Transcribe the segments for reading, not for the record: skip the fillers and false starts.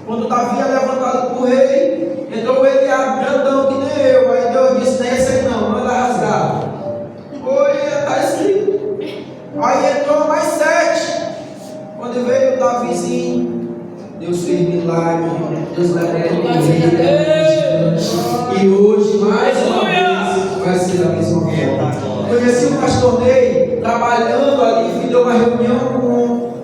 Quando Davi é levantado por rei, entrou o Eliabe grandão que nem eu. Aí Deus disse: não é esse aí não, manda rasgar. Foi, está escrito. Aí entrou mais 7. Quando veio o Davizinho, Deus fez milagre, Deus levantou o rei. E hoje, mais uma vez, vai ser da mesma forma. Conheci o pastor Ney trabalhando ali, me deu uma reunião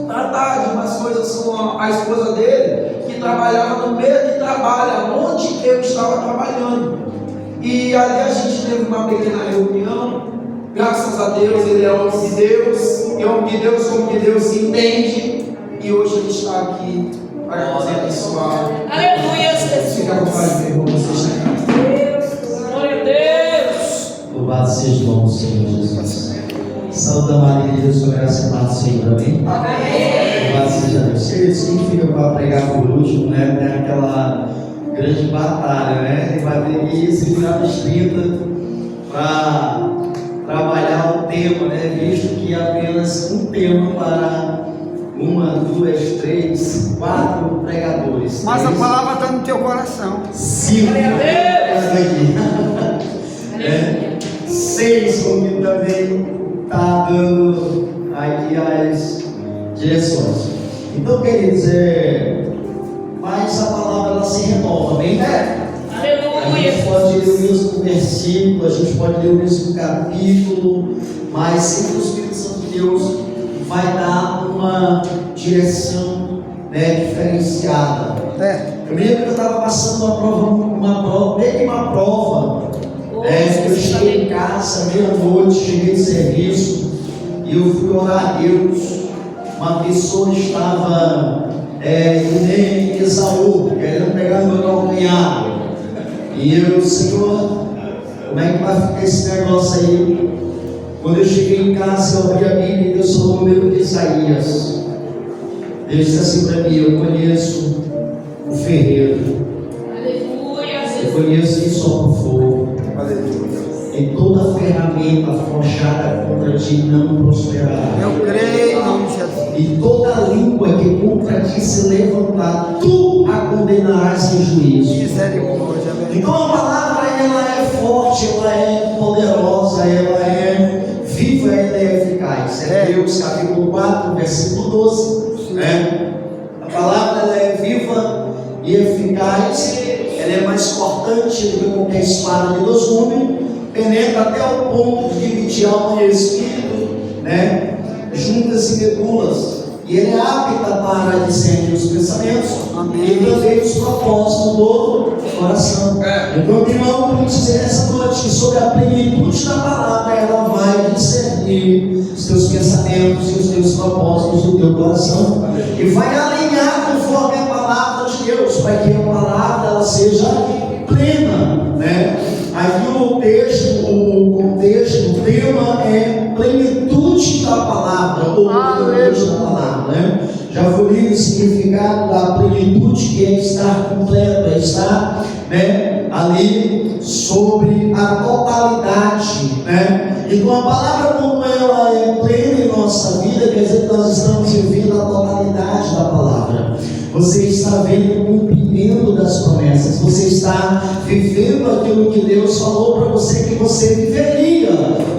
à tarde, umas coisas com a esposa dele, que trabalhava no meio de trabalho, onde eu estava trabalhando. E ali a gente teve uma pequena reunião. Graças a Deus, ele é homem de Deus, e homem de Deus como que Deus entende. E hoje ele está aqui para nos abençoar. Aleluia, Jesus. Fica à vontade, meu irmão, você está aqui. Glória a Deus. Louvado seja o nome do Senhor Jesus. Saúde da Maria de Deus, com graça e paz do Senhor, amém? Amém. Louvado seja Deus. Quem fica para pregar por último, né? Tem aquela grande batalha, né? Ele vai ter que segurar os 30 para trabalhar o tema, né? Visto que apenas um tema para 1, 2, 3, 4 pregadores. Mas a palavra está no teu coração. 5 aqui. 6, como também está dando aqui as direções. Então, queridos, mas a palavra ela se renova, amém? A gente pode ler o mesmo versículo, a gente pode ler o mesmo capítulo, mas sempre o Espírito Santo de Deus vai dar uma direção, né, diferenciada. Eu me lembro que eu estava passando meio que uma prova, né, eu cheguei em casa, meia-noite, cheguei de serviço, e eu fui orar a Deus. Uma pessoa estava que nem Esaú, querendo pegar meu calcanhar. E eu, Senhor, como é que vai ficar esse negócio aí? Quando eu cheguei em casa, eu abri a Bíblia e Deus falou no livro de Isaías. Deus disse assim para mim: eu conheço o ferreiro. Aleluia. Eu conheço quem sopra o fogo. Aleluia. E toda ferramenta forjada contra ti não prosperará. Eu creio em nome de Jesus. E toda língua que contra ti se levantar, tu a condenarás em juízo. Misericórdia, amém. Então a palavra ela é forte, ela é poderosa, ela é viva, ela é eficaz. Hebreus capítulo 4, versículo 12. Né? A palavra ela é viva e eficaz, ela é mais cortante do que qualquer espada de 2 gumes, penetra até o ponto de dividir alma e espírito, né? Juntas e medulas, e ele é apta para discernir os pensamentos. Amém. E também os propósitos do coração. Então, irmão, vamos dizer essa noite que sobre a plenitude da palavra ela vai discernir os teus pensamentos e os teus propósitos do teu coração. Amém. E vai alinhar conforme a palavra de Deus, para que a palavra ela seja plena, né? Aqui o texto, o contexto, o tema é plenitude da palavra, ou plenitude da palavra, né? Já foi lido o significado da plenitude, que é estar completo, é estar, né, ali sobre a totalidade, né? Então a palavra, como ela é plena em nossa vida, quer dizer que nós estamos vivendo a totalidade da palavra. Você está vendo o cumprimento das promessas. Você está vivendo aquilo que Deus falou para você que você viveria.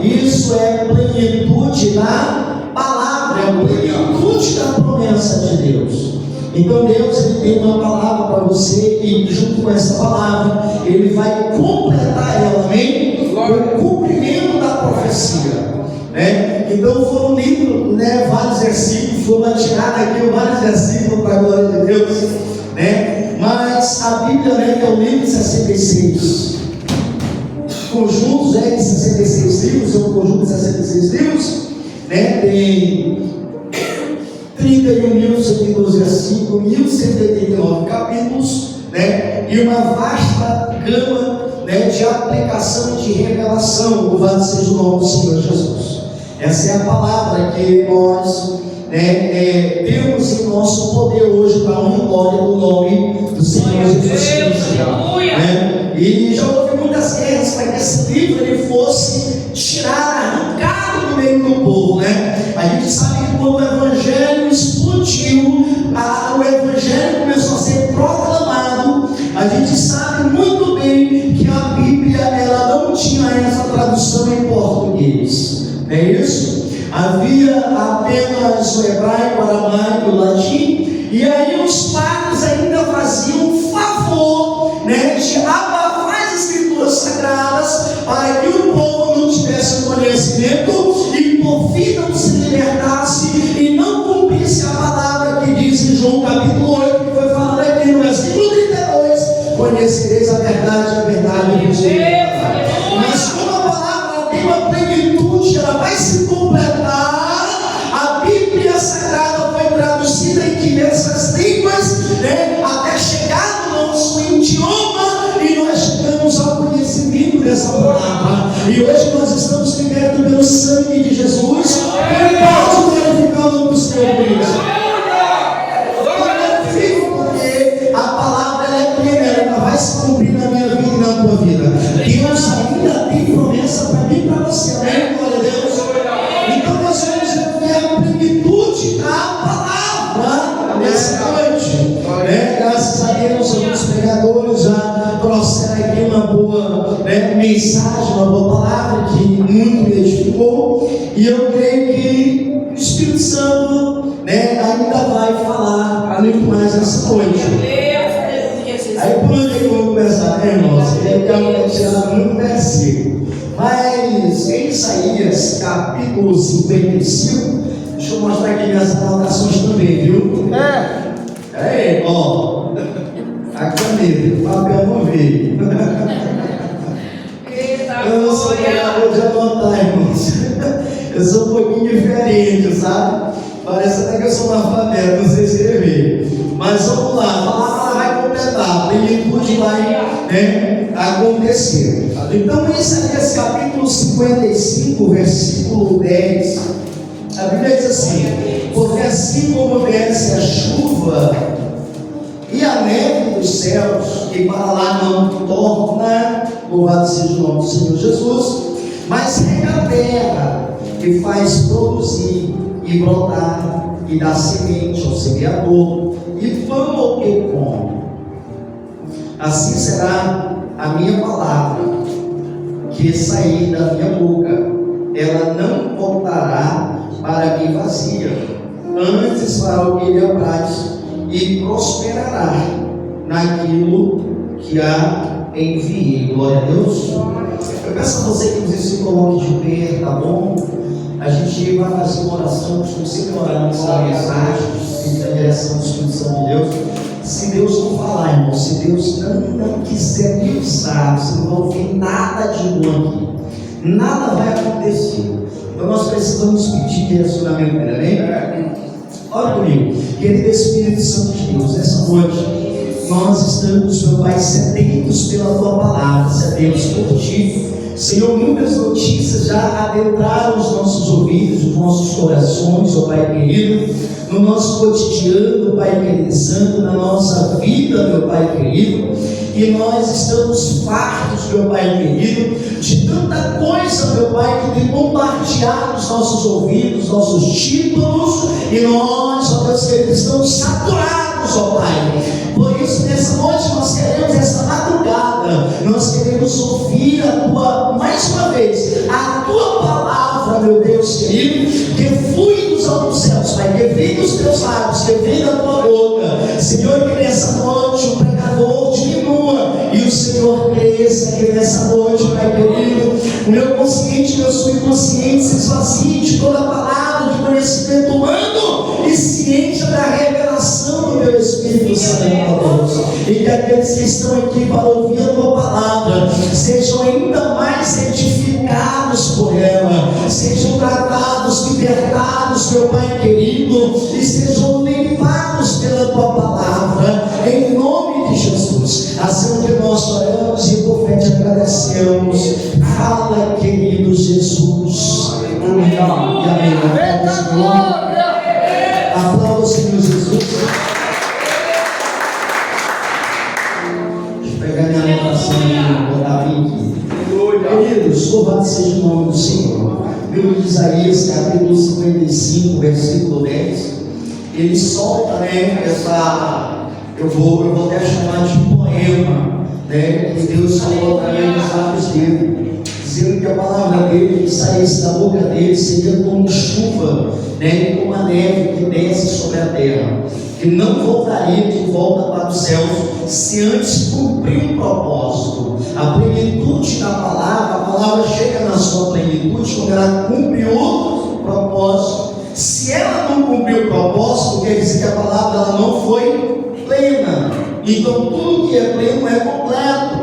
Isso é plenitude da palavra, é plenitude da promessa de Deus. Então Deus ele tem uma palavra para você e junto com essa palavra Ele vai completar ela, amém? O cumprimento da profecia. Então foram lidos, né, vários versículos, foram tirados aqui vários versículos para a glória de Deus, né? Mas a Bíblia, né, que é o livro de 66 conjuntos, de 66 livros, é um conjunto de 66 livros, né? Tem 31.112 versículos, 1.189 capítulos, né? E uma vasta gama, né, de aplicação e de revelação. Louvado seja o nome do Senhor Jesus. Essa é a palavra que nós, né, temos em nosso poder hoje para a honra e glória do nome do Senhor Jesus Cristo. Né? E já houve muitas guerras para que esse livro ele fosse tirado, arrancado do meio do povo. Né? A gente sabe que quando o Evangelho explodiu, o Evangelho começou a ser A gente sabe muito bem que a Bíblia ela não tinha essa tradução em português, não é isso? Havia apenas o hebraico, o aramaico, o latim, e aí os padres ainda faziam um favor, né, de abafar as escrituras sagradas para que o povo não tivesse conhecimento e por fim não se libertasse e não cumprisse a palavra que diz em João capítulo 8, que foi falado aqui no versículo 32: conhecereis a verdade vos libertará. Mas como a palavra tem uma plenitude, ela vai se completar. A Bíblia Sagrada foi traduzida em diversas línguas, né, até chegar no nosso idioma, e nós chegamos ao conhecimento dessa palavra. E hoje nós estamos libertos pelo sangue de Jesus. Eu posso glorificar o nome do Senhor, Cristo. Porque a palavra ela é plena, ela vai se cumprir na minha vida e na tua vida. Deus ainda tem promessa para mim e para você. Amém? Glória a Deus. Então nós vamos ver a plenitude da palavra nessa noite. Graças a Deus, alguns pregadores já trouxeram aqui uma boa mensagem, uma boa palavra que muito me edificou. E eu creio que o Espírito Santo ainda vai falar muito mais essa noite. Aí por onde eu vou começar, irmãos? Eu quero tirar muito versículo. Mas em Isaías capítulo 55, deixa eu mostrar aqui minhas anotações também, viu? Aí, ó, a caneta, o papel não veio. Eu sou pregador de anotar, irmãos. Eu sou um pouquinho diferente, sabe? Parece até que eu sou analfabeto, não sei escrever. Mas vamos lá, a palavra vai completar, a plenitude vai acontecer. Então, em Isaías capítulo 55, versículo 10, a Bíblia diz assim: porque assim como desce a chuva e a neve dos céus, que para lá não torna, louvado seja o nome do Senhor Jesus, mas rega a terra, que faz produzir e brotar, e dá semente ao semeador, e pão ao que come. Assim será a minha palavra que sair da minha boca, ela não voltará para mim vazia, antes para o que lhe apraz, e prosperará naquilo que a enviei. Glória a Deus. Eu peço a você que se coloque de pé, tá bom? A gente vai fazer uma oração, costumo sempre orar nessa mensagem, pedir a direção do Espírito Santo de Deus. Se Deus não falar, irmão, se Deus não quiser me usar, você não vai ouvir nada de bom aqui, nada vai acontecer. Então nós precisamos pedir direcionamento para ele, amém? Olha comigo, querido Espírito Santo de Deus, nessa noite nós estamos, meu Pai, sedentos pela tua palavra, sedentos por ti. Senhor, muitas notícias já adentraram os nossos ouvidos, os nossos corações, ó Pai querido, no nosso cotidiano, Pai querido Santo, na nossa vida, meu Pai querido, e nós estamos fartos, meu Pai querido, de tanta coisa, meu Pai, que tem bombardeado os nossos ouvidos, nossos títulos, e nós, ó Deus querido, estamos saturados, ó Pai. Por isso, nessa noite, nós queremos, essa madrugada, nós queremos ouvir a tua, mais uma vez, a tua palavra, meu Deus querido, que flui dos altos céus, Pai, que vem dos teus lábios, que vem da tua boca. Senhor, que nessa noite o pregador diminua e o Senhor cresça, que nessa noite, Pai querido, o meu consciente, meu subconsciente se esvazie de toda a palavra de conhecimento humano e ciente da revelação do meu Espírito Santo, Deus. E que aqueles que estão aqui para ouvir a tua palavra sejam ainda mais edificados por ela, sejam tratados, libertados, meu Pai querido, e sejam levados pela tua palavra, em nome de Jesus. Assim que nós oramos e por fé te agradecemos. Fala, querido Jesus. Amém. Amém. Aplauda o Senhor Jesus. Deixa eu pegar minha anotação e botar aqui. Queridos, louvado seja o nome do Senhor. Livro de Isaías, capítulo 55, versículo 10. Ele solta eu vou até chamar de poema, né? Que Deus falou para mim nos lábios dele, dizendo que a palavra dele que saísse da boca dele seria como chuva, né? Como a neve que desce sobre a terra, que não voltaria de volta para os céus, se antes cumprir um propósito. A plenitude da palavra, a palavra chega na sua plenitude quando ela cumpre o propósito. Se ela não cumpriu o propósito, quer dizer que a palavra ela não foi plena. Então tudo que é pleno é completo,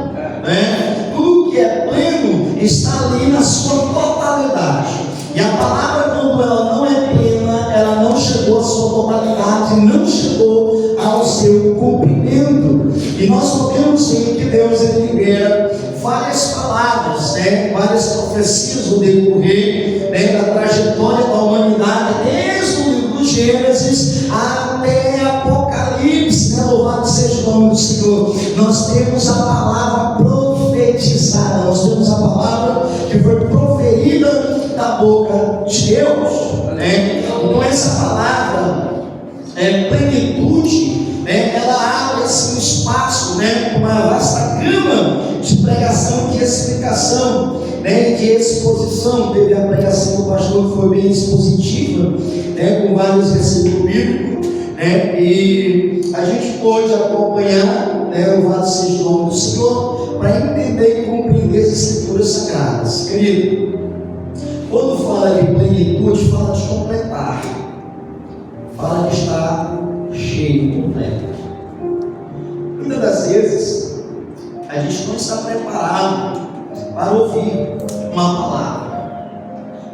né? Tudo que é pleno está ali na sua totalidade. E a palavra, quando ela não é plena, ela não chegou à sua totalidade, não chegou ao seu cumprimento. E nós podemos ver que Deus libera várias palavras, né? Várias profecias no decorrer, né? Da trajetória da humanidade, desde o livro do Gênesis até Apocalipse, né? Louvado seja o nome do Senhor. Nós temos a palavra profetizada, nós temos a palavra que foi proferida da boca de Deus, né? Então essa palavra plenitude, né? Ela abre assim um espaço, né? Uma vasta gama de pregação, de explicação, né? De exposição. Teve a pregação do pastor que foi bem expositiva, né? Com vários versículos bíblicos, né? E a gente pôde acompanhar, né? Louvado seja o nome do Senhor, para entender e compreender as escrituras sagradas. Querido, quando fala de plenitude, fala de completar, fala de estar cheio, completo. Muitas das vezes a gente não está preparado para ouvir uma palavra,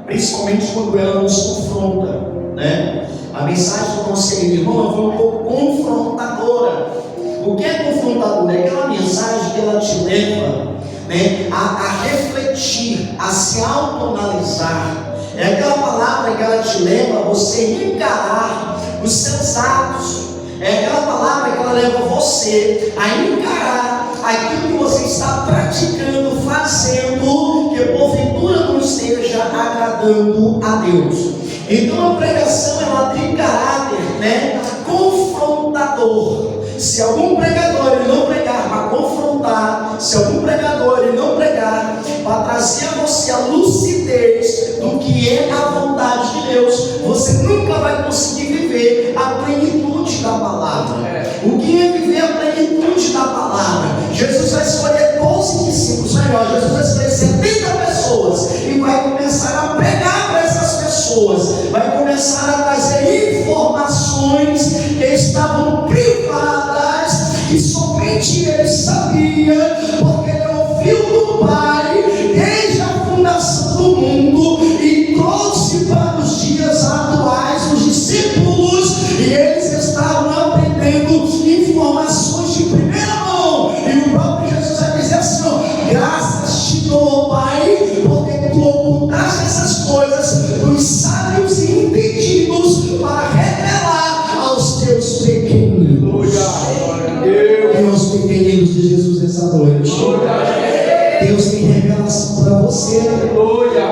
principalmente quando ela nos confronta, né? A mensagem do nosso querido irmão foi um pouco confrontadora. O que é confrontadora? É aquela mensagem que ela te leva, né, a refletir, a se autoanalisar. É aquela palavra que ela te leva a você encarar os seus atos. É aquela palavra que ela leva você a encarar aquilo que você está praticando, fazendo, que porventura não esteja agradando a Deus. Então a pregação ela tem caráter, né, confrontador. Se algum pregador ele não pregar para confrontar, se algum pregador ele não pregar para trazer a você a lucidez do que é a vontade de Deus, você nunca vai conseguir viver a plenitude da palavra. O que é viver a plenitude da palavra? Jesus vai escolher 12 discípulos, melhor, Jesus vai escolher 70 pessoas e vai começar a pregar para essas pessoas, vai começar a trazer informações que estavam privadas, que somente ele sabia, porque ele ouviu do Pai desde a fundação do mundo e trouxe para os dias atuais os discípulos, e eles estavam aprendendo informações de primeira mão. E o próprio Jesus vai dizer assim: ó, graças te dou, Pai, porque tu ocultaste essas coisas dos sábios e entendidos para revelar aos teus pequeninos. Deus, pequeninos de Jesus nessa noite. Deus tem revelação para você.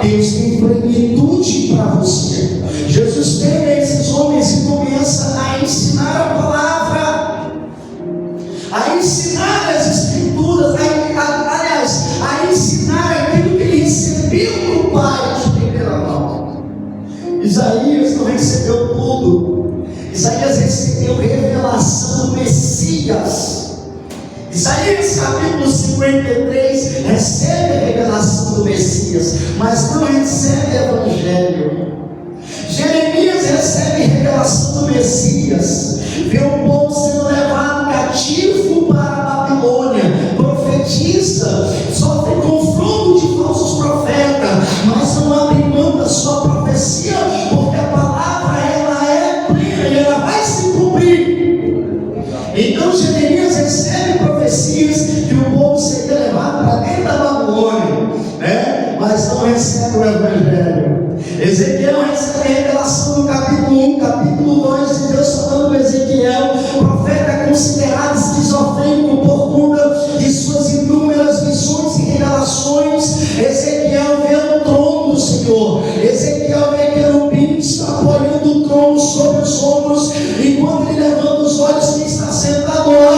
Deus tem plenitude para você. Jesus pega esses homens e começa a ensinar a palavra, a ensinar as escrituras, aliás, a ensinar aquilo que ele recebeu do Pai de primeira mão. Isaías não recebeu tudo. Isaías recebeu revelação do Messias. Isaías capítulo 53 recebe a revelação do Messias, mas não recebe evangelho. Jeremias recebe a revelação do Messias, vê o povo sendo levado cativo para a Babilônia, profetiza, sofre confronto de falsos profetas, mas não abre mão da sua profecia, porque a palavra ela é plena e ela vai se cumprir. Então Jeremias recebe profecias que o povo seria levado para dentro da Babilônia, né? Mas não recebe o evangelho. Ezequiel recebe a revelação do capítulo 1, capítulo 2, de Deus falando com Ezequiel, profeta considerado esquizofrênico por conta de suas inúmeras visões e revelações. Ezequiel vê o trono do Senhor, Ezequiel vê querubins apoiando o trono sobre os ombros, e quando ele levanta os olhos, quem está sentado lá?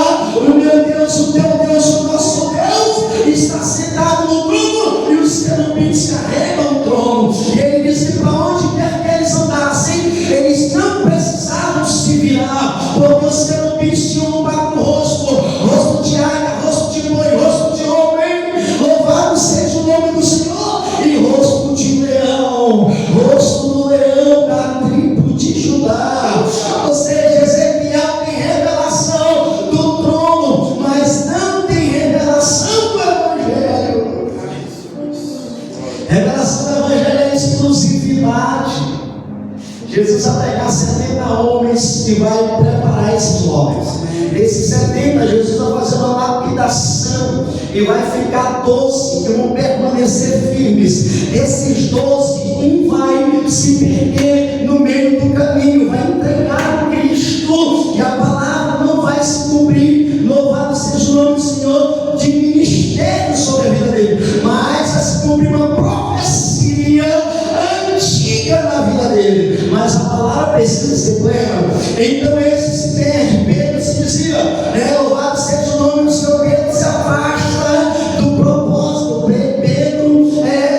Deus, o teu Deus, o nosso Deus, está sentado no trono e os querubins carregam o trono. E ele disse que para onde quer que eles andassem, eles não precisavam se virar, porque os querubins tinham um quatro rosto, rosto de águia, rosto de boi, rosto de homem, louvado seja o nome do Senhor, e rosto de leão, rosto do leão da tribo de Judá. Ou seja, Ezequiel tem revelação do trono, mas não tem revelação do Evangelho. Revelação do Evangelho é exclusividade. Jesus vai pegar 70 homens e vai preparar esses homens. Esses 70, Jesus vai fazer uma lapidação e vai ficar 12 que vão permanecer firmes. Esses 12, um vai se perder no meio do caminho, vai entregar a Cristo e a palavra não vai se cumprir. Louvado seja o nome do Senhor de ministério sobre a vida dele, mas vai se cumprir uma profecia antiga na vida dele, mas a palavra precisa ser plena. Então esse se perde. Pedro se dizia, louvado seja o nome do Senhor. Pedro se afasta do propósito. Pedro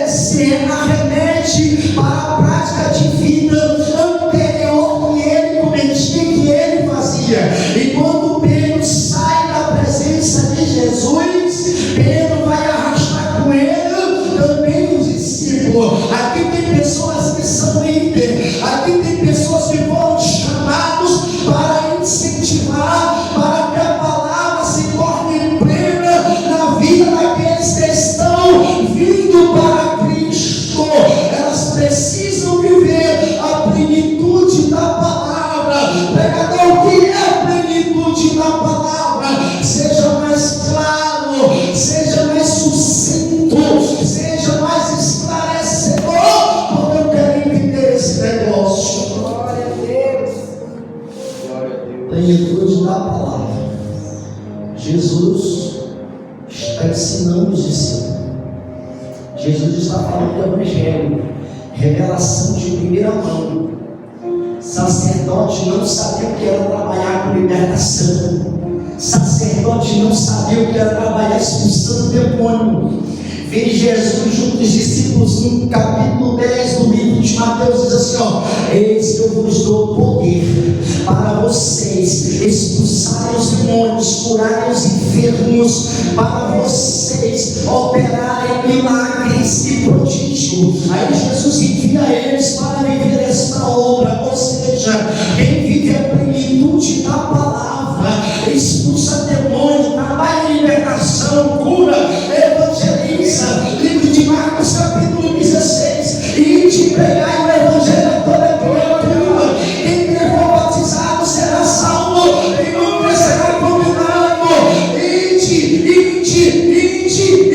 se arremete para a prática de vida anterior que ele cometia, que ele fazia. E quando Pedro sai da presença de Jesus, Pedro vai arrastar com ele também os discípulos. Aqui tem pessoas que são líderes, aqui tem pessoas que foram chamados para incentivar, para que a palavra se torne plena na vida daqueles que estão vindo para Cristo. Elas precisam viver a plenitude da palavra. Pregador, o que é a plenitude da palavra? Seja mais claro, seja mais sucinto, seja mais esclarecedor, porque eu quero entender esse negócio. Glória a Deus. Plenitude da palavra. Jesus está ensinando os discípulos. Jesus está falando do Evangelho, revelação de primeira mão. Sacerdote não sabia o que era trabalhar com libertação. Sacerdote não sabia o que era trabalhar expulsando o demônio. Vem Jesus junto dos discípulos no capítulo 10 do livro de Mateus, diz assim, eis que eu vos dou poder para vocês expulsarem os demônios, curarem os enfermos, para vocês operarem milagres e prodígios. Aí Jesus envia eles para viver esta obra, ou seja, quem vive a plenitude da palavra, expulsa demônio, trabalha em libertação, cura, evangeliza. Livro de Marcos capítulo 16, e de pregar o evangelho a toda criatura. Quem for batizado será salvo, e nunca será condenado.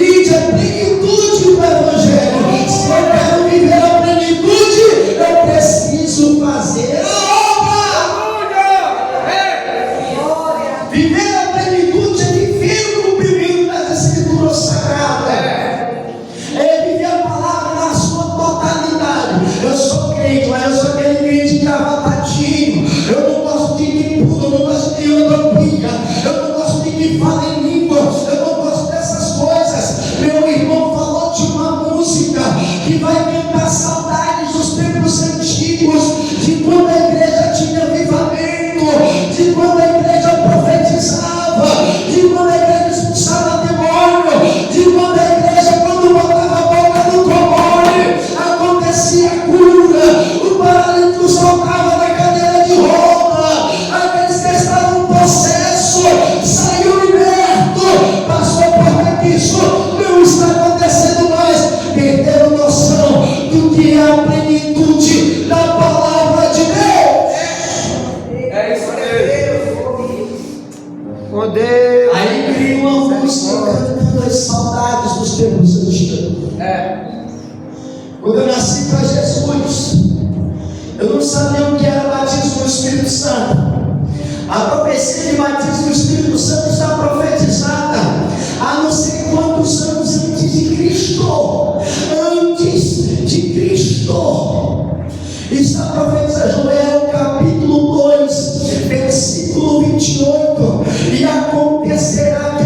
Ide a plenitude do evangelho. Se eu quero viver a plenitude, eu preciso fazer a obra. Viver a plenitude é viver o cumprimento das escrituras sagradas. É viver a palavra na sua totalidade. Eu sou crente, mas eu sou aquele crente que é avatadinho. Eu não gosto de quem pula, eu não gosto de utopia, eu não gosto de quem fala em língua, eu não gosto dessas coisas. Meu irmão falou de uma música que vai cantar saudades dos tempos antigos, de quando a igreja tinha avivamento, de quando a igreja profetizava, de quando a igreja expulsava demônio, de quando a igreja, quando botava a boca no comune, acontecia cura, o paralítico saltava na cadeira de roda, aqueles que estavam no processo saiu liberto. Passou por isso, não está acontecendo mais. Perderam noção do que é a plenitude da palavra de Deus. É isso mesmo. Oh Deus. Aí cria uma música cantando as saudades dos tempos antigos. Quando eu nasci para Jesus, eu não sabia o que era batismo no Espírito Santo. A profecia de batismo no Espírito Santo está profetizada há não sei quantos anos antes de Cristo. Antes de Cristo. Está profetizada, Joel capítulo 2, versículo 28. E acontecerá que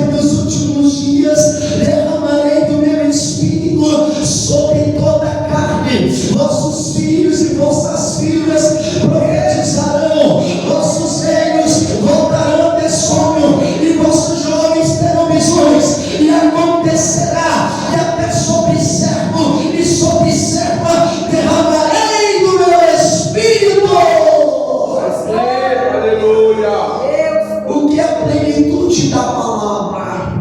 plenitude da palavra.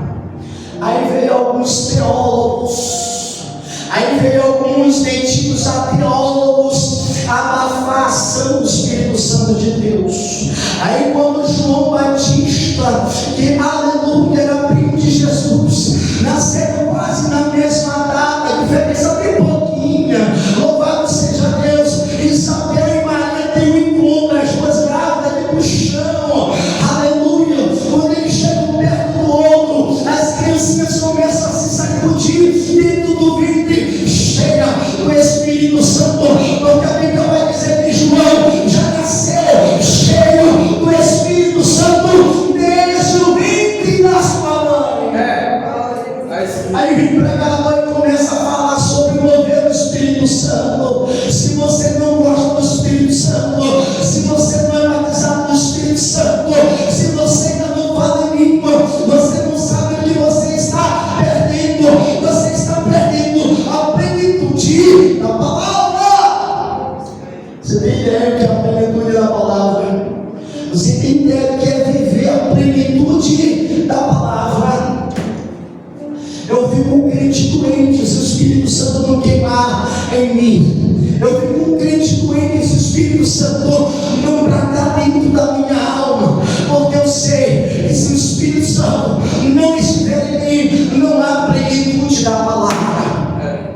Aí veio alguns teólogos, aí veio alguns metidos a teólogos, abafar a ação do Espírito Santo de Deus. Aí quando João Batista, que aleluia, era primo de Jesus, nasceram quase na mesma data, diferença bem pouquinha, louvado seja Deus. Isabel e Maria têm um encontro, as duas grávidas de puxão, aleluia. Quando eles chegam perto do outro, as criancinhas começam a se sacudir dentro do ventre, cheia do Espírito Santo, porque a Bíblia vai dizer que João já nasceu cheio do Espírito Santo desde o ventre da sua mãe. Aí vem pregador e começa a falar sobre o mover do Espírito Santo. Se você não gosta do Espírito Santo, se você não é batizado do Espírito Santo, se você ainda não fala em língua, você não sabe o que você está perdendo. Você está perdendo a plenitude da palavra. Você tem ideia do que é a plenitude da palavra? Você tem ideia do que é viver a plenitude da palavra? Eu fico um crente doente se o Espírito Santo não queimar em mim. Eu fico um crente doente se o Espírito Santo não bradar dentro da minha alma. Porque eu sei que se o Espírito Santo não estiver em mim, não há plenitude da palavra.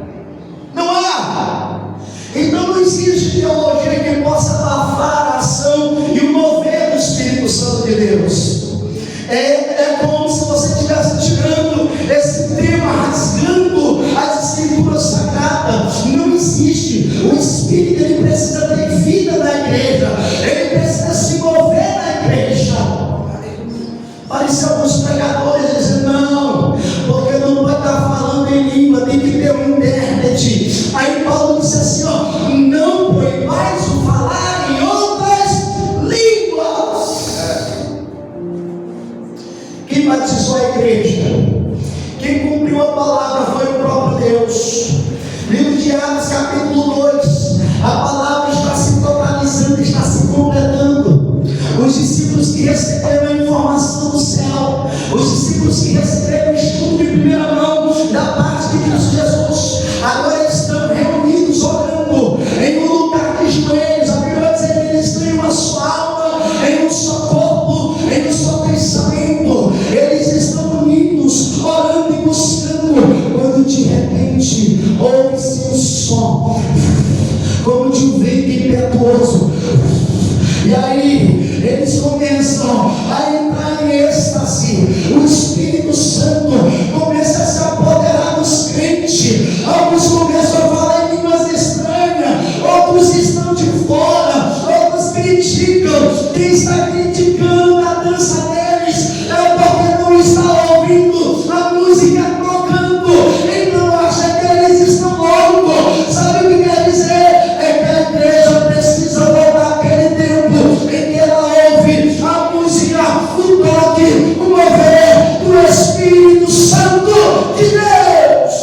Não há. Então não existe teologia que possa abafar a ação e o mover do Espírito Santo de Deus. É como se você estivesse tirando esse tema, rasgando as escrituras sagradas. Não existe. O Espírito, ele precisa ter vida na igreja, ele precisa se mover na igreja. Parecem alguns pregadores dizendo: não, porque não pode estar falando em língua, tem que ter um intérprete. Aí Paulo disse assim: ó, não proibais o falar em outras línguas. Quem batizou a igreja, quem cumpriu a palavra foi o próprio Deus. Livro de Atos capítulo 2, a palavra está se totalizando, está se completando. Os discípulos que receberam a informação do céu, os discípulos que receberam o estudo de primeira mão da parte de Cristo Jesus, agora estão reunidos orando em um lugar de joelhos. A Bíblia vai dizer que eles têm uma só alma, em um só corpo, em um só pensamento. Eles estão unidos, orando e buscando, quando de repente ouve-se um som como de um vento impetuoso. E aí eles começam a entrar em êxtase. O Espírito Santo começa a se apoderar dos crentes. Alguns começam a falar em línguas estranhas, outros estão de fora, outros criticam. Quem está criticando a dança deles é porque não está ouvindo a música tocando. Então acha que eles estão loucos. Sabe o que quer dizer? É que a igreja precisa voltar àquele tempo em que ela ouve a música, o toque, o mover do Espírito Santo de Deus.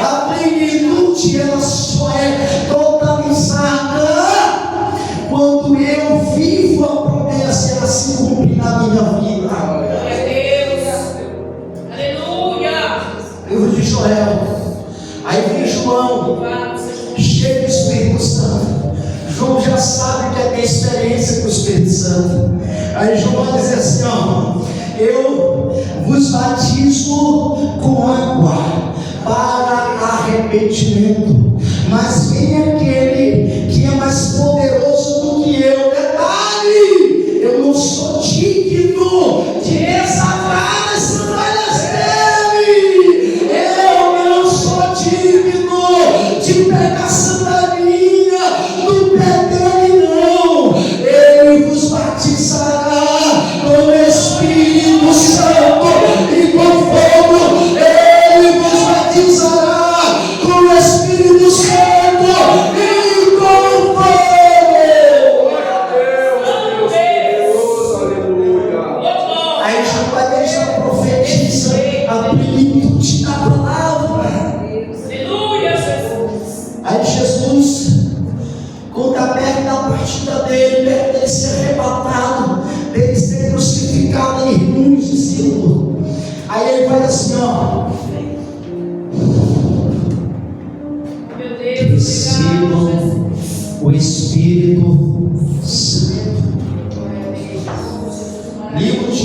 A plenitude ela só é totalizada quando eu vivo a promessa e ela se cumpre na minha vida. Aleluia. Livro de Joel. Aí vem João, cheio do Espírito Santo. João já sabe que tem experiência com o Espírito Santo. Aí João vai dizer assim: ó, eu vos batizo com água para arrependimento, mas vem aquele que é mais poderoso do que eu. Detalhe, eu não sou digno de desatar as sandálias dele. Eu não sou digno de pegar a sandalinha do pé dele, não. Ele vos batizará com o Espírito Santo e com fogo. Ele vos batizará com o Espírito Santo e com fogo.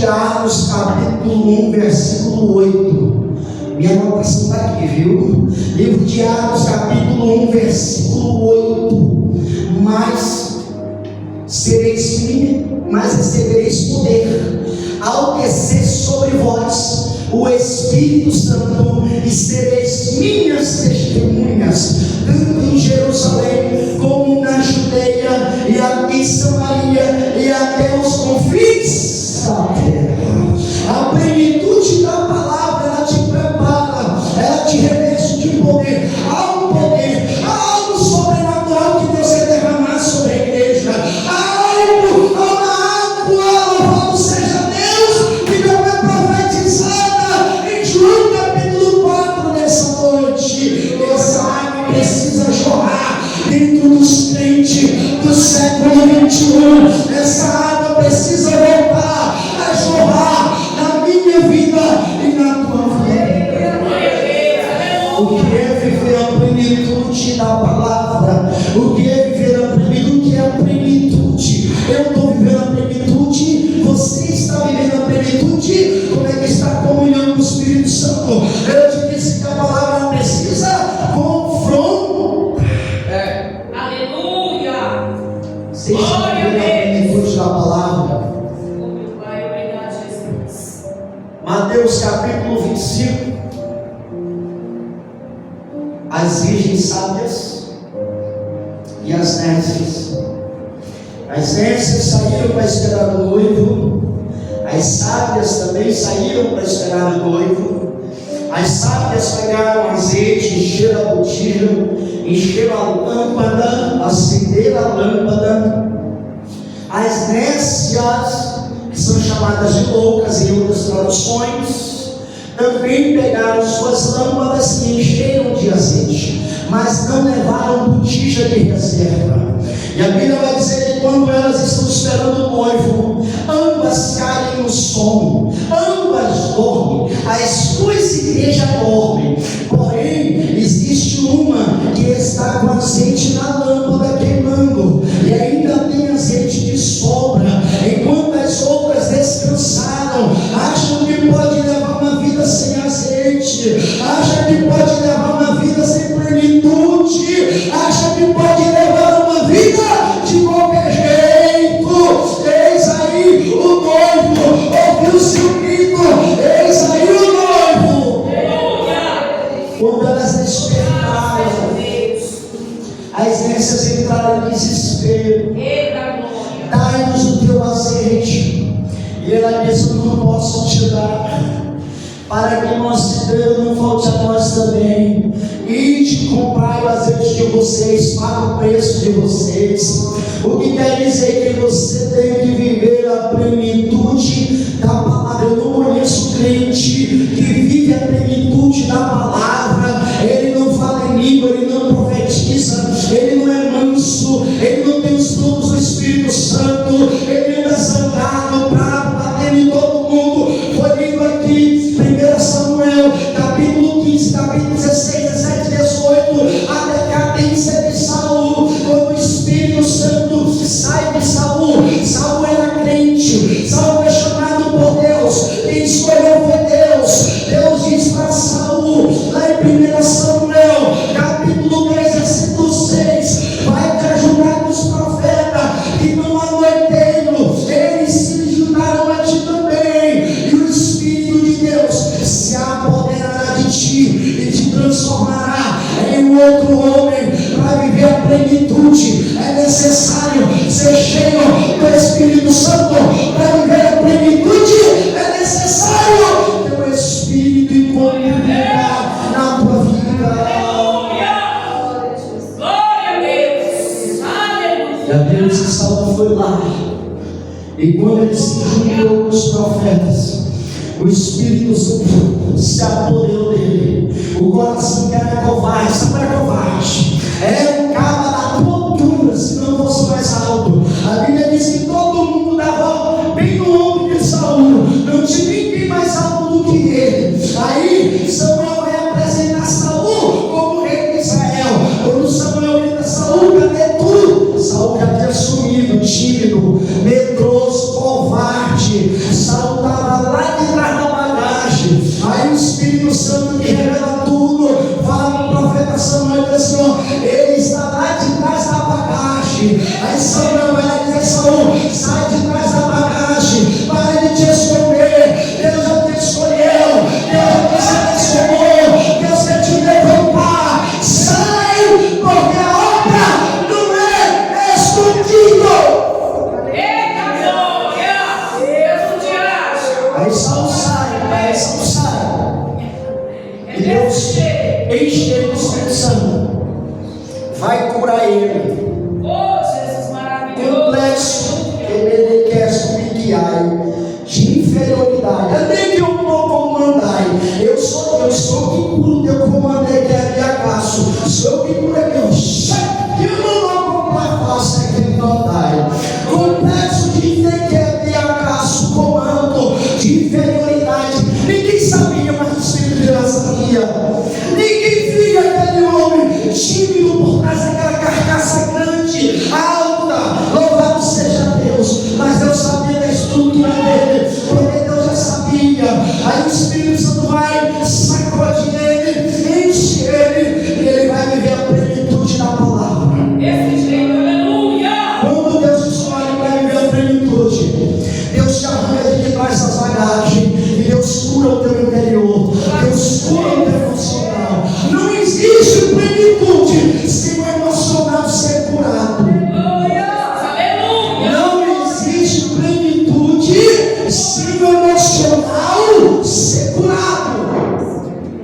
de Atos, capítulo 1, versículo 8. Minha anotação está aqui, viu? Livro de Atos, capítulo 1, versículo 8. Mas recebereis poder ao descer sobre vós o Espírito Santo, e sereis minhas testemunhas, tanto em Jerusalém como na Judeia e em Samaria e até os confins da terra. A plenitude da palavra, ela te prepara, ela te reveste de poder. Há um poder, há algo sobrenatural que Deus quer derramar sobre a igreja. Há uma água, louvado seja Deus, que não é profetizada em João capítulo 4 nessa noite. Essa água precisa jorrar dentro dos crentes do século 21. Essa água precisa voltar a jorrar na minha vida e na tua vida. O que é viver a plenitude da palavra? O que é viver a plenitude? O que é a plenitude? Eu estou vivendo a plenitude, você está vivendo a plenitude. Como é que está a comunhão do Espírito Santo? Eu te disse que a palavra precisa confrontar. Aleluia. Você está vivendo a plenitude da palavra. Obrigado, Jesus. Mateus capítulo 25. As virgens sábias e as nécias. As nécias saíram para esperar o noivo. As sábias também saíram para esperar o noivo. As sábias pegaram azeite, encheram a botija, encheram a lâmpada, acenderam a lâmpada. As nécias, que são chamadas de loucas em outras traduções, também pegaram suas lâmpadas e encheram de azeite, mas não levaram botija de reserva. E a Bíblia vai dizer que quando elas estão esperando o noivo, ambas caem no sono, ambas dormem. As duas igrejas dormem, porém existe uma que está com azeite na lâmpada queimando, e ainda tem azeite de sobra, enquanto as outras descansaram, acham que pode levar uma vida sem azeite, acha que pode levar uma vida sem plenitude, acha que pode levar uma vida de qualquer jeito. Eis aí o noivo, ouviu-se o grito, eis aí o noivo. Quando elas despertaram, as nécias entraram em desespero. Dai-nos o teu azeite. E ela disse: eu não posso te dar, para que nosso Deus não falte a nós também. Ide, comprai o azeite de vocês para o preço de vocês. O que quer dizer que você tem que viver a plenitude da palavra. Eu não conheço crente que vive a plenitude da palavra. Ele não fala em língua, ele não profetiza, ele não é manso, ele não tem os dons do Espírito Santo, ele anda zangado, bravo, batendo em todo mundo. Foi lido aqui 1 Samuel, capítulo 15, capítulo 16, 17, 18, a decadência de Saul, quando o Espírito Santo sai de Saul. Saul era crente, Saul foi chamado por Deus, quem escolheu foi Deus. Deus diz para Saul, lá em 1 Samuel, capítulo 3, versículo 6, vai te ajudar com os profetas que não anoiteram, eles se juntaram a ti também, e o Espírito de Deus se apoderará de ti e te transformará em um outro homem. Para viver a plenitude é necessário ser cheio do Espírito Santo. Para viver a plenitude é necessário ter o Espírito e comunhar na tua vida. E a Bíblia diz que Saul foi lá, e quando ele se juntou com os profetas, o Espírito Santo se apoderou dele. O coração que era covarde, não era covarde, era um cara da tua altura, se não fosse mais alto. A Bíblia diz que todo mundo dava bem no ombro de Saul, não tinha ninguém mais alto do que ele. Aí Samuel vai apresentar Saul como rei de Israel. Quando Samuel grita: Saul, cadê tu? Saul já tinha sumido, tímido, medroso, covarde. Saul estava enche ele do Espírito Santo, vai curar ele. Oh, Jesus maravilhoso. Complexo, ele quer subir de inferioridade. Até que eu não comandai. Eu sou Deus, sou quem cura o teu comandei, que é Abiacaço. Sou quem cura Deus. Eu não complexo, é quem não dai. Complexo de Abiacaço, comando de inferioridade. Ninguém sabia, mas o Espírito já sabia. Ninguém via aquele homem tímido por trás daquela carcaça grande, alta. Louvado seja Deus. Mas Deus sabia da estrutura dele, porque Deus já sabia. Aí o Espírito Santo vai sacudir ele, enche ele, e ele vai viver a plenitude da palavra. Esse jeito, aleluia. Quando Deus escolhe para viver a plenitude, Deus te arranca de trás das bagagens, e Deus cura o teu interior, Deus cura o teu emocional. Não existe plenitude sem o emocional ser curado. Não existe plenitude sem o emocional ser curado.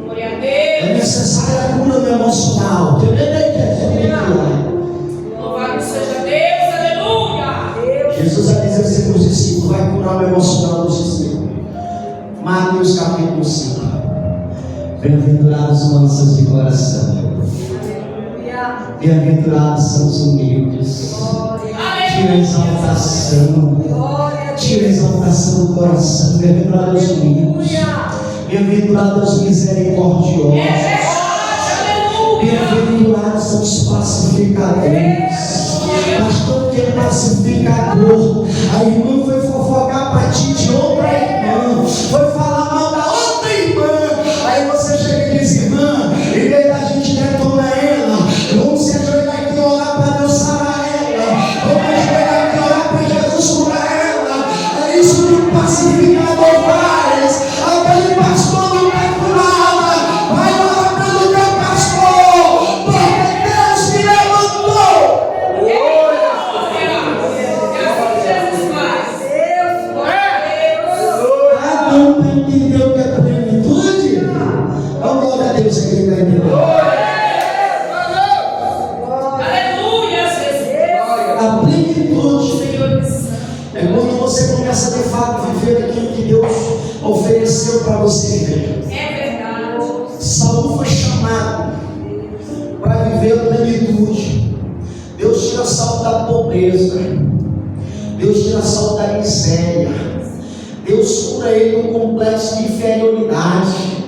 Glória a É Deus. necessária a cura do emocional. Louvado seja Deus, aleluia. Jesus vai dizer assim para os discípulos: vai curar o emocional dos discípulos. Mateus capítulo 5. Bem-aventurados os mansos de coração. Bem-aventurados são os humildes. Tira a exaltação. Tira a exaltação do coração. Bem-aventurados os humildes. Bem-aventurados os misericordiosos. Bem-aventurados são os pacificadores. Pastor, que é pacificador. A irmã foi fofocar para ti de outra irmã. Foi falar mal da outra irmã. Aí você chega e diz: irmã, em vez da gente detona ela, vamos se ajoelhar aqui e orar para Deus sarar ela. Vamos ajoelhar aqui e orar para Jesus curar ela. É isso que o pacificador faz. Aquele pastor não quer curá-la. Vai orar pelo teu pastor, porque Deus te levantou. Não entendeu o que é plenitude? Então, glória a Deus, aqui vai entender. Aleluia, Jesus. A plenitude Senhor Santo. é quando você começa de fato a viver aquilo que Deus ofereceu para você viver. É verdade. Saul foi chamado para viver a plenitude. Deus tira Saul da pobreza. Deus tira Saul da miséria. Deus cura ele do complexo de inferioridade.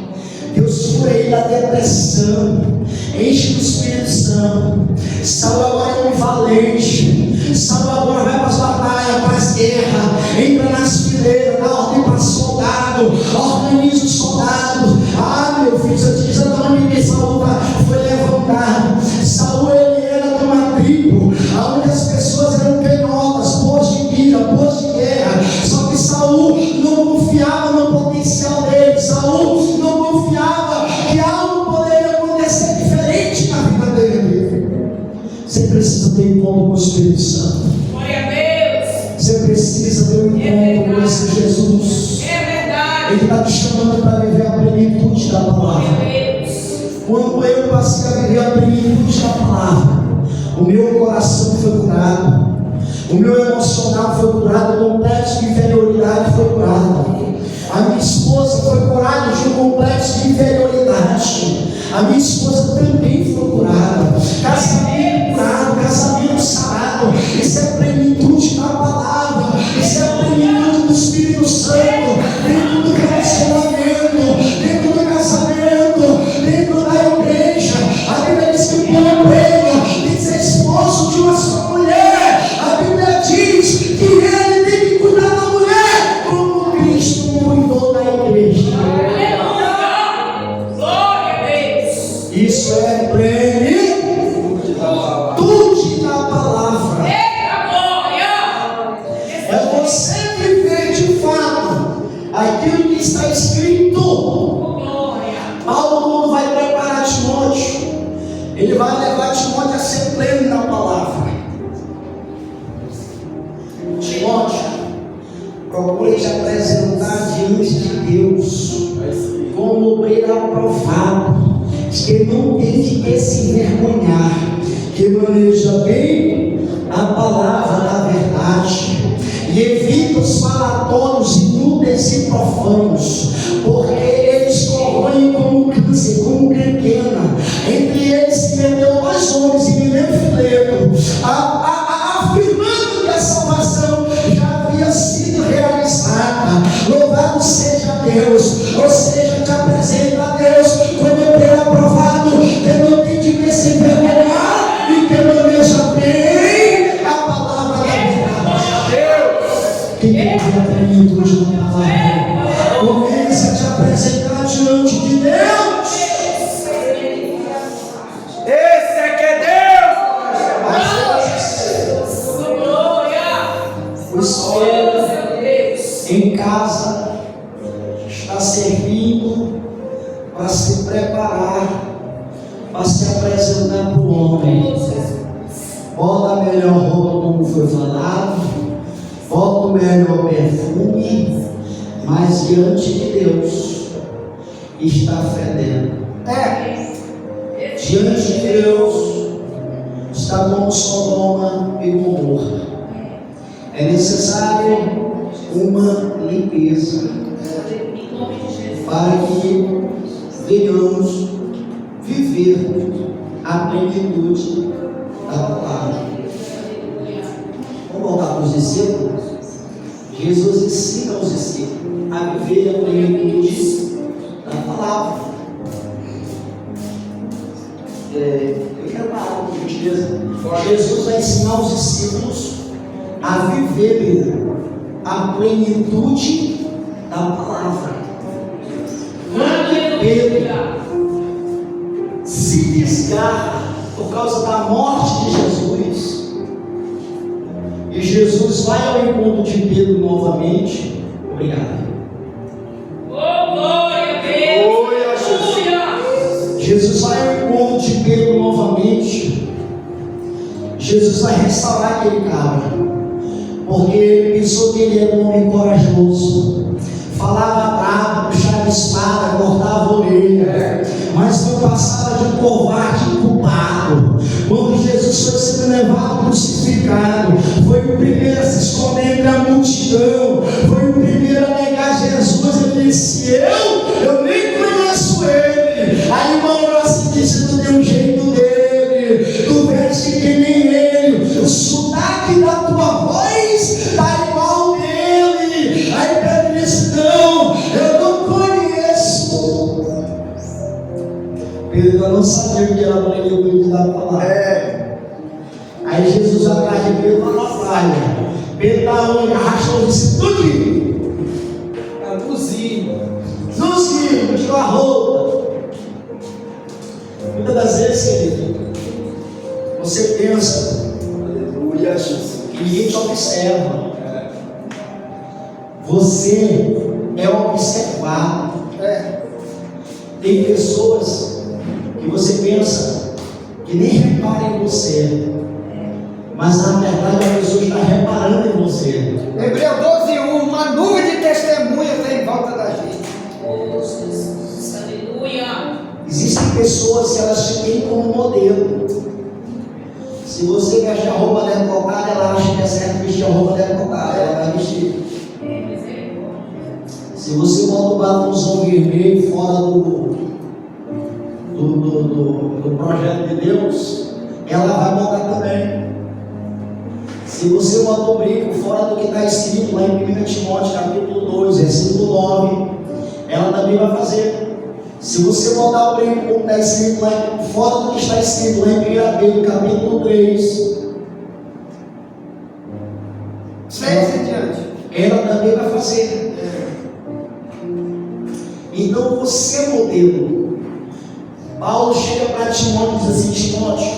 Deus cura ele da depressão. Enche do Espírito Santo. Saul agora é um valente. Saul agora vai para as batalhas, para as guerras. Entra nas fileiras, dá ordem para soldado. Organiza os soldados. Ah, meu filho, se eu te dizer onde Saul foi levantado. Saul, ele era de uma tribo onde as pessoas eram canhotas, boas de mira, boas de guerra. Só que Saul não confiava no potencial dele. Saul não confiava que algo poderia acontecer diferente na vida dele. Você precisa ter um encontro com o Espírito Santo. Glória a Deus. Você precisa ter um encontro com esse Jesus. É verdade. Ele está te chamando para viver a plenitude da palavra. Glória a Deus. Quando eu passei a viver a plenitude da palavra, o meu coração foi curado, o meu emocional foi curado, o complexo de inferioridade foi curado. A minha esposa foi curada de um complexo de inferioridade. A minha esposa também foi curada. Casamento curado, casamento sarado. Isso é plenitude da palavra. Isso é plenitude do Espírito Santo. Dentro do relacionamento, dentro do casamento, dentro da igreja. A Bíblia diz que o companheiro tem que ser esposo de uma só mulher. A Bíblia diz que ele tem que cuidar da mulher como Cristo cuidou da igreja. Aleluia. Glória a Deus. Isso é plenitude da palavra. Eita glória. É você viver de fato aquilo que está escrito. Glória. Paulo, quando vai preparar Timóteo, ele vai levar Timóteo a ser pleno na palavra. Timóteo, procure te apresentar diante de Deus como obreiro aprovado, que não tem que se envergonhar, que maneja bem a palavra da verdade e evita os falatórios inúteis e profanos, porque eles corroem como câncer, como canquena. Entre eles se meteu dois homens, Himeneu e Fileto, afirmando que a salvação já havia sido realizada. Louvado seja Deus. Ou seja, te apresenta a Deus quando eu ter aprovado, que não tem de se envergonhar e que maneja bem a palavra da verdade. Quem tem plenitude na palavra, comece a te apresentar diante de Deus. Esse é que é O Espírito em casa está servindo para se preparar, para se apresentar para o homem. Bota a melhor roupa, como foi falado, bota o melhor perfume, mas diante de Deus está fedendo. Diante de Deus está como Sodoma e Gomorra. É necessário uma limpeza para que venhamos viver a plenitude da palavra. Vamos voltar para os discípulos. Jesus ensina os discípulos a viver a plenitude da palavra. Eu quero parar com gentileza. Jesus vai ensinar os discípulos a viver a plenitude da palavra. Quando Pedro se desgarra por causa da morte de Jesus, e Jesus vai ao encontro de Pedro novamente. Obrigado. Jesus vai ao encontro de Pedro novamente. Jesus vai restaurar aquele cara, porque ele pensou que ele era um homem corajoso, falava bravo, puxava espada, cortava a orelha, mas não passava de um covarde culpado. Quando Jesus foi sendo levado crucificado, foi o primeiro a se esconder entre a multidão, foi o primeiro a negar Jesus. Ele disse: eu nem conheço ele. Aí uma hora assim disse: tu tem um jeito dele, tu veste que nem ele, o sotaque da tua voz está igual dele. Aí Pedro disse: não, eu não conheço. Pedro não sabia o que era a plenitude da palavra. Aí Jesus atrás de Pedro lá na praia. Pedro da onde arrastou e disse: tudo Zuzinho, tirou a roupa. Muitas das vezes, querido, você pensa que ninguém te observa. Você é observado. Tem pessoas que você pensa que nem reparam em você, mas na verdade a pessoa está reparando em você. Hebreus 12:1, uma nuvem de testemunhas vem em volta da gente. Aleluia. Existem pessoas que elas te têm como modelo. Se você veste a roupa decocada, ela acha que é certo vestir a roupa decocada, ela vai vestir. Se você bota o batomzão vermelho fora do projeto de Deus, ela vai botar também. Se você bota o brinco fora do que está escrito lá em 1 Timóteo capítulo 2, versículo 9, ela também vai fazer. Se você botar o brinco como está escrito lá, fora do que está escrito lá em 1 Pedro capítulo 3, ela também vai fazer. Então você é modelo. Paulo chega para Timóteo e diz assim: Timóteo,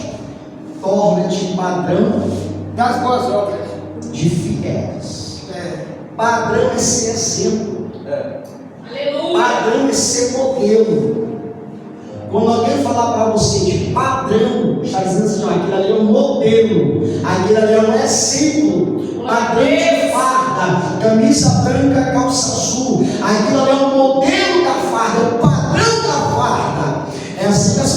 torna-te padrão Das boas obras. de fiéis. Padrão é ser exemplo. Aleluia. Padrão é ser modelo. Quando alguém falar para você de padrão, está dizendo assim: aquilo ali é um modelo, aquilo ali é um exemplo. Padrão de farda, camisa branca, calça azul, aquilo ali é um modelo da farda, é o padrão da farda. É assim que as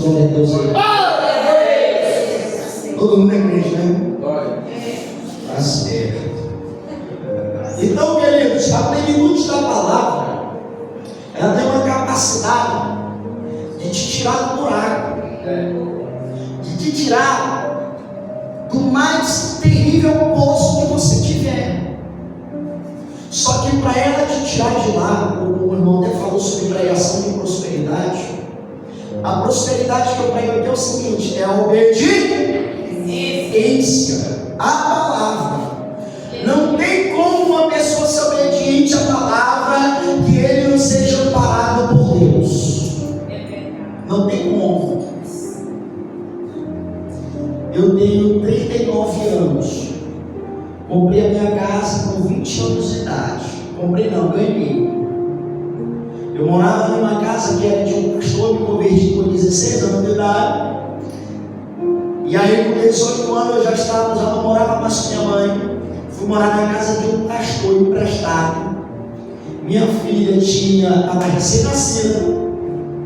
glória a Deus aí. Todo mundo é crente, né? Tá certo. Então, queridos, a plenitude da palavra, ela tem uma capacidade de te tirar do buraco, de te tirar do mais terrível poço que você tiver. Só que para ela te tirar de lá, o irmão até falou sobre pregação de prosperidade. A prosperidade que eu prego aqui é o seguinte: é a obediência à palavra. Não tem como uma pessoa ser obediente à palavra que ele não seja amparado por Deus. Não tem como. Eu tenho 39 anos. Comprei a minha casa com 20 anos de idade. Comprei não, ganhei. Eu morava numa casa que era de um pastor, me converti com 16 anos de idade. E aí com 18 anos eu já não morava mais com minha mãe. Fui morar na casa de um pastor emprestado. Minha filha estava recém-nascida,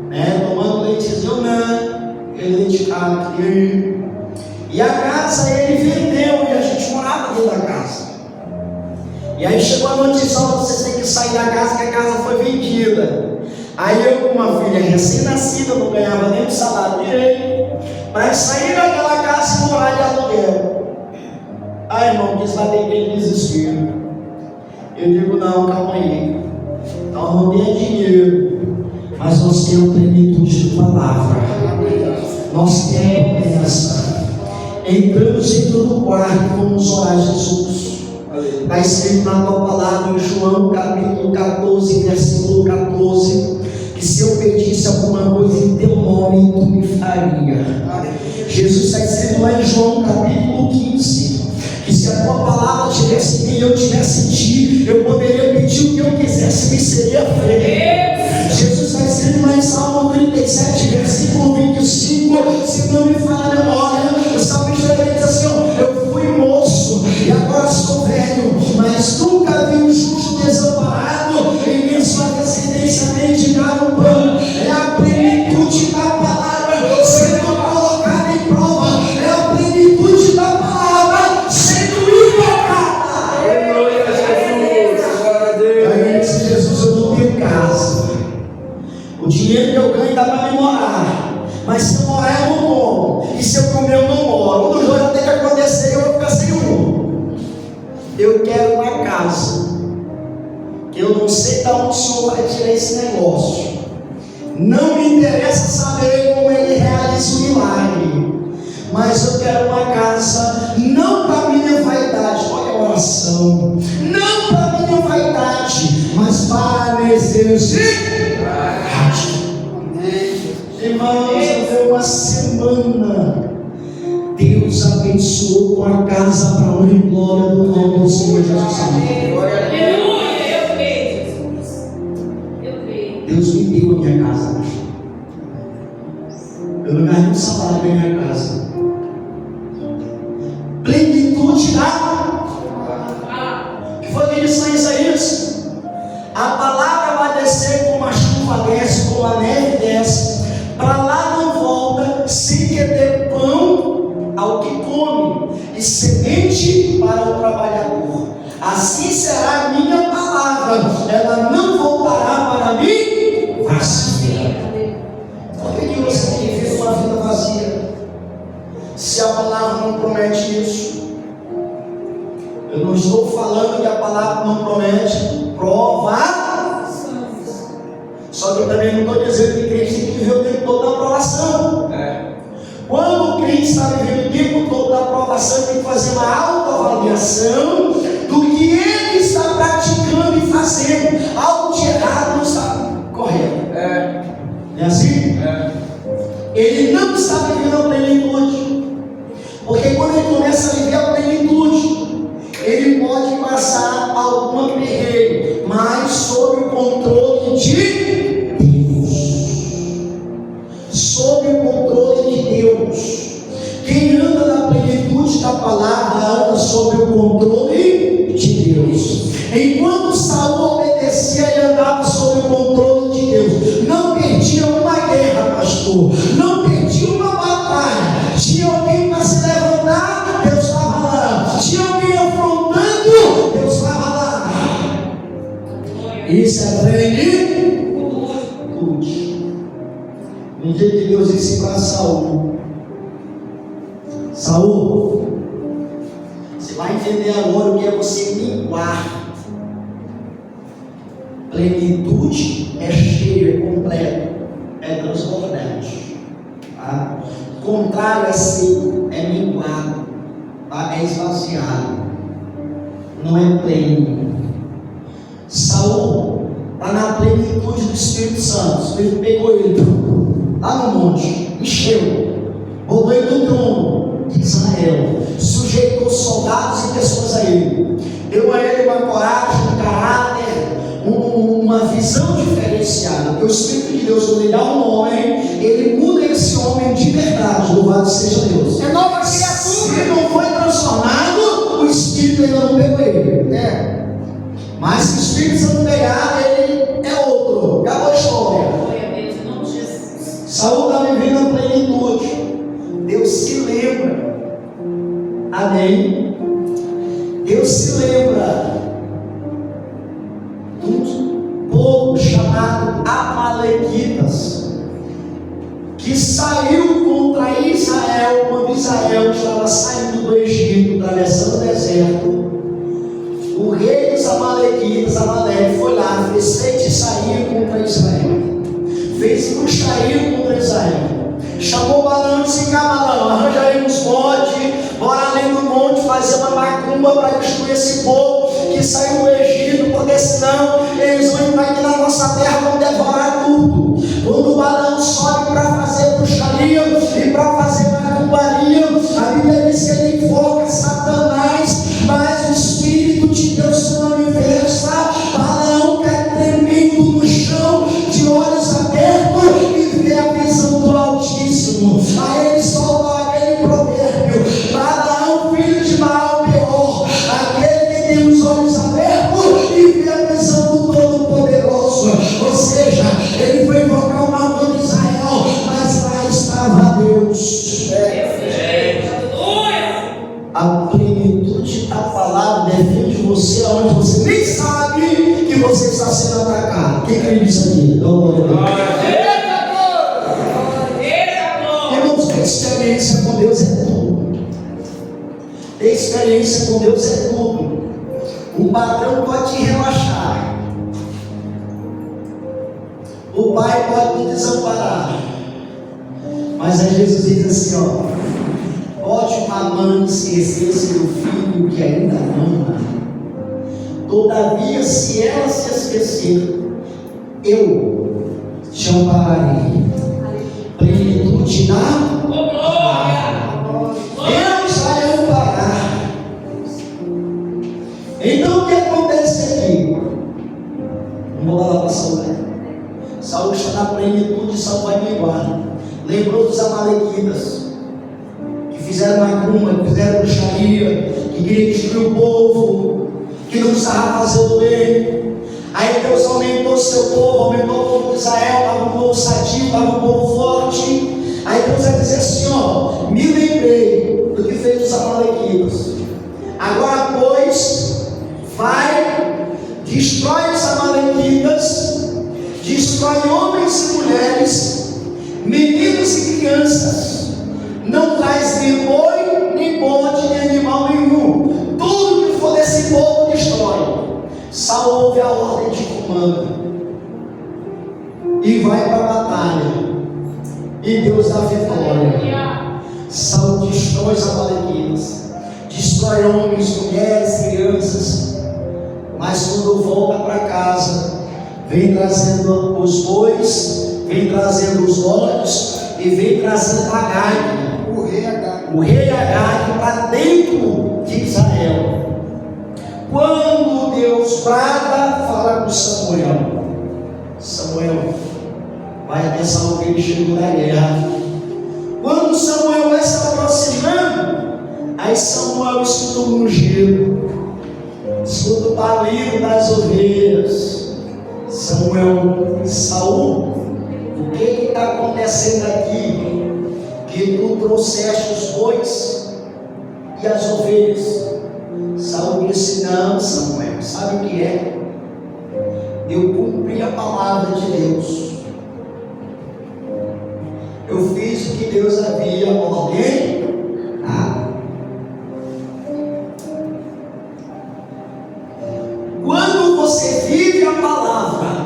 né, tomando leitezinho, aquele leite quente. E a casa ele vendeu e a gente morava dentro da casa. E aí chegou a notícia: vocês têm que sair da casa, que a casa foi vendida. Aí eu, com uma filha recém-nascida, não ganhava nem o salário direito, para sair daquela casa e morar de aluguel. Ai, irmão, que isso vai ter aquele desespero. Eu digo: não, calma aí. Nós não temos dinheiro, mas nós temos plenitude de palavra. Nós temos promessa. Entramos dentro do quarto e vamos orar a Jesus. Está escrito na tua palavra em João capítulo 14, versículo 14, que se eu pedisse alguma coisa em teu nome, tu me faria. Jesus está escrito lá em João capítulo 15, que se a tua palavra tivesse em mim e eu tivesse em ti, eu poderia pedir o que eu quisesse, me seria feito. Jesus está escrito lá em Salmo 37, versículo 25, se não me falha a memória, o salmista diz assim: eu fui moço e agora sou velho, mas nunca vi um justo desamparado e nem sua descendência mendigar o pão. É a plenitude da palavra sendo colocada em prova, é a plenitude da palavra sendo invocada. Aleluia, Jesus, glória a Deus. Aí disse Jesus: eu não tenho casa, o dinheiro que eu ganho dá para me morar, mas se eu morar eu não como, e se eu comer eu não moro. Um dos dois vai ter que acontecer e eu vou ficar sem rumo. Eu quero uma casa, que eu não sei de onde o Senhor vai tirar esse negócio. Não me interessa saber como ele realiza o milagre, mas eu quero uma casa, não para minha vaidade, olha a oração, não para minha vaidade, mas para a necessidade. Irmãos, até uma semana Deus abençoou com a casa para a honra e glória do nome do Senhor Jesus. Aleluia, eu creio, Jesus. Eu creio. Deus me deu a minha casa. Eu não ganhei um salário da minha casa. Plenitude da. Que foi que disse lá em Isaías? A palavra vai descer como a chuva desce, como a neve desce. Para lá não volta, sem que ter pão ao que come e semente para o trabalhador. Assim será a minha palavra, ela não voltará para mim vazia. Por que você tem que viver uma vida vazia? Se a palavra não promete isso. Eu não estou falando que a palavra não promete prova. Só que eu também não estou dizendo que crente tem que viver o tempo todo da aprovação. Quando o crente está vivendo o tempo todo da aprovação, ele tem que fazer uma autoavaliação do que ele está praticando e fazendo. Algo de errado não está correto. É assim? Ele não está vivendo a plenitude. Porque quando ele começa a viver a plenitude, ele pode passar alguma perreira, mas sob o controle de Deus. disse a plenitude. No dia que Deus disse para Saul: Saul, você vai entender agora o que é você minguar. Plenitude é cheio, é completo, é transbordante. Tá? Contrário a seco, é minguado, tá? É esvaziado, não é pleno. Saul está na plenitude do Espírito Santo. O Espírito pegou ele lá no monte, encheu, botou ele no trono de Israel, sujeitou soldados e pessoas a ele, deu a ele uma coragem, um caráter, uma visão diferenciada. Porque o Espírito de Deus, quando ele dá um homem, ele muda esse homem de verdade. Louvado seja Deus. É nova Se criatura. não foi transformado, o Espírito ainda não pegou ele. Mas se o Espírito Santo pegar, ele é outro. Acabou a história. Glória a Deus, em nome de Jesus. Saul está vivendo a plenitude. Deus se lembra. Amém. Deus se lembra de um povo chamado Amalequitas, que saiu contra Israel quando Israel estava saindo do Egito, atravessando o deserto. O rei dos Amalequitas, Amaleque, foi lá, fez feitiçaria contra Israel, fez bruxaria contra Israel, chamou Balaão e disse: Balaão, arranja aí uns monte, bora além do monte fazer uma macumba para destruir esse povo que saiu do Egito, porque senão eles vão entrar aqui na nossa terra, vão devorar tudo. Quando o Balaão sobe para fazer bruxaria e para fazer macumbaria, a Bíblia diz que ele invoca Satanás, mas o Espírito de Deus se manifesta. Balaão cai tremendo no chão, de olhos abertos, e vê a visão do Altíssimo. Aí ele solta aquele provérbio: Balaão, filho de Baal Peor, aquele que tem os olhos abertos e vê a visão do Todo-Poderoso. Ou seja, ele foi invocar o nome de Israel, mas lá estava Deus. A plenitude da palavra defende você aonde você nem sabe que você está sendo atacado. Quem crê nisso aqui? Irmãos, ter experiência com Deus é tudo. Ter experiência com Deus é tudo. O patrão pode te relaxar, o pai pode te desamparar, mas aí Jesus diz assim: ó, pode uma mãe esquecer seu filho que ainda ama, todavia se ela se esquecer, eu te ampararei. Plenitude na Deus vai amparar. Então o que acontece aqui? Vamos lá para Saul. Saul está na plenitude, Saul vai minguar. Lembrou dos Amalequitas, que fizeram macumba, que fizeram bruxaria, que queriam destruir o povo, que não precisava fazer o bem. Aí Deus aumentou seu povo, aumentou o povo de Israel, estava um povo sadio, estava um povo forte. Aí Deus vai dizer assim: ó, me lembrei do que fez os Amalequitas. Agora, pois, vai, destrói os Amalequitas, destrói homens e mulheres, meninos e crianças. Não traz nem boi, nem bode, nem animal nenhum. Tudo que for desse povo destrói. Saul ouve a ordem de comando e vai para a batalha. E Deus dá vitória. Saul destrói os Amalequitas, destrói homens, mulheres, crianças. Mas quando volta para casa, vem trazendo os bois, vem trazendo os bodes e vem trazendo Agag, o rei Agag, para dentro de Israel. Quando Deus brada, fala com Samuel: Samuel, vai até Saul que ele chegou da guerra. Quando Samuel vai se aproximando, aí Samuel escuta um rugido, escuta o balido das ovelhas. Samuel, Saul, o que está acontecendo aqui? Que tu trouxeste os bois e as ovelhas. Saul disse: não, Samuel, sabe o que é? eu cumpri a palavra de Deus. Eu fiz o que Deus havia ordenado. Quando você vive a palavra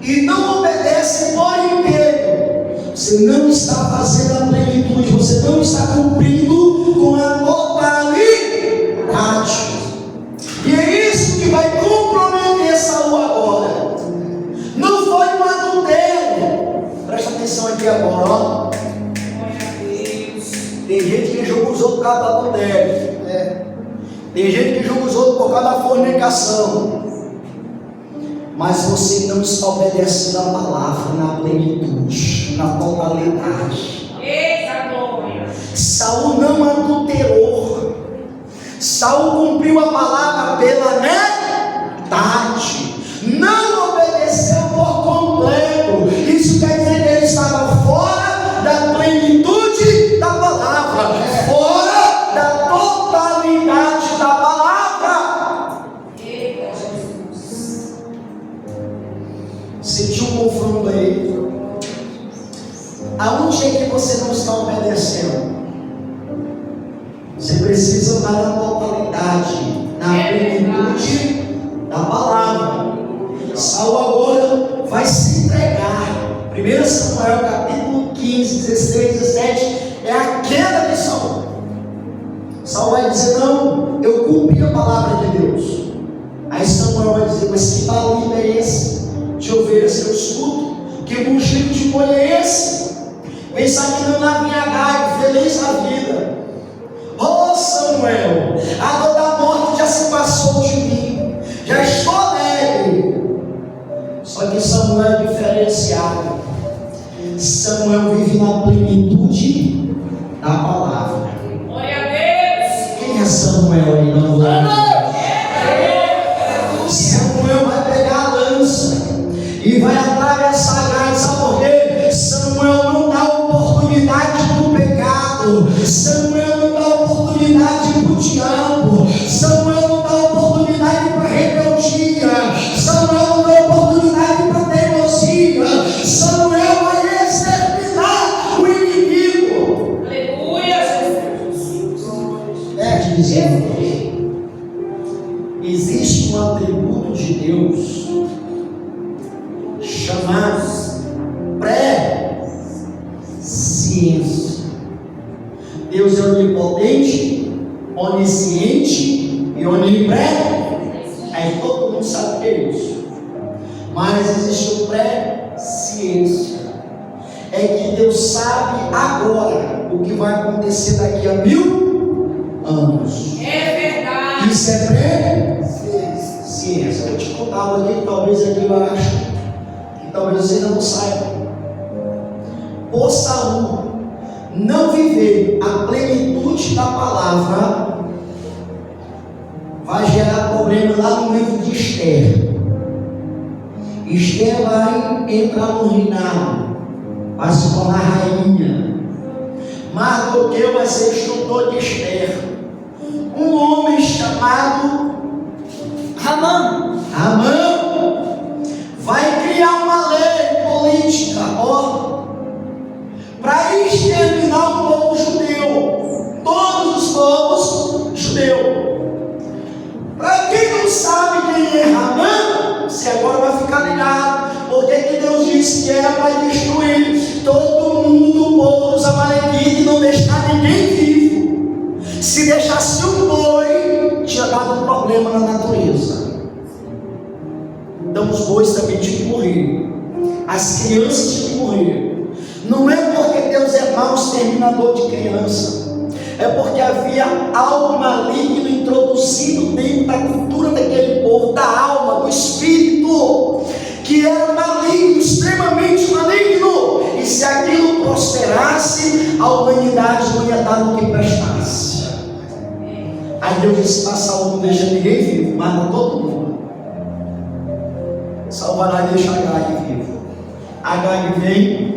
e não obedece por inteiro, você não está fazendo a plenitude, você não está cumprindo com a totalidade. E é isso que vai comprometer Saul agora. Não foi um adultério. Presta atenção aqui agora, ó. Tem gente que julga os outros por causa do adultério. Tem gente que julga os outros por causa da fornicação. Mas você não está obedecendo a palavra na plenitude, na totalidade. Eita glória! Saul não adulterou. Saul cumpriu a palavra pela metade. Não obedeceu por completo. Isso quer dizer que ele estava fora da plenitude da palavra, fora da totalidade da palavra. Eita Jesus! Sentiu um confronto aí? Aonde é que você não está obedecendo? Você precisa estar na totalidade, na plenitude da palavra. Saul agora vai se entregar. 1 Samuel capítulo 15, 16, 17 é a queda de Saul. Saul vai dizer: não, eu cumpri a palavra de Deus. Aí Samuel vai dizer: mas que balido é esse de ovelhas que eu escuto? Que mugido de boi é esse? Pensar que não na minha Agag, feliz na vida. Oh Samuel, a dor da morte já se passou de mim, já estou alegre. Só que Samuel é diferenciado. Samuel vive na plenitude da palavra. Glória a Deus! Quem é Samuel aí? Não vou Samuel vai pegar a lança e vai atravessar a grade. Sabe por quê? Samuel não dá oportunidade para o pecado. Samuel não dá oportunidade para o diabo. Samuel não dá oportunidade para a rebeldia. Samuel não dá oportunidade para a teimosia. Samuel vai exterminar o inimigo. Aleluia, Jesus! Dizendo, existe um atributo de Deus chamado presciência. Deus é onipotente, onisciente e onipresente. Aí todo mundo sabe o que é isso. Mas existe o presciência. É que Deus sabe agora o que vai acontecer daqui a 1000 anos. É verdade! Isso é presciência. Eu vou te contar uma aqui, talvez aqui eu acho que talvez você não saiba. Por Saul não viver a plenitude da palavra, vai gerar problema lá no livro de Esther. Esther vai entrar no reinado, vai se tornar rainha. Mardoqueu vai ser instrutor de Esther. Um homem chamado Amã vai criar uma lei política, para exterminar o povo judeu, todos os povos judeus. Para quem não sabe quem é Amã, você agora vai ficar ligado, porque que Deus disse que era para destruir todo mundo do povo dos amalequitas e não deixar ninguém vivo. Se deixasse um boi, tinha dado um problema na natureza. Então os bois também tinham que morrer, as crianças tinham que morrer. Não é porque Deus é mau exterminador de criança, é porque havia algo maligno introduzido dentro da cultura daquele povo, da alma, do espírito, que era maligno, extremamente maligno. E se aquilo prosperasse, a humanidade não ia dar no que prestasse. Aí Deus disse: Saul não deixa ninguém vivo, mata todo mundo. Saul vai lá e deixa Agag vivo. Agag vem.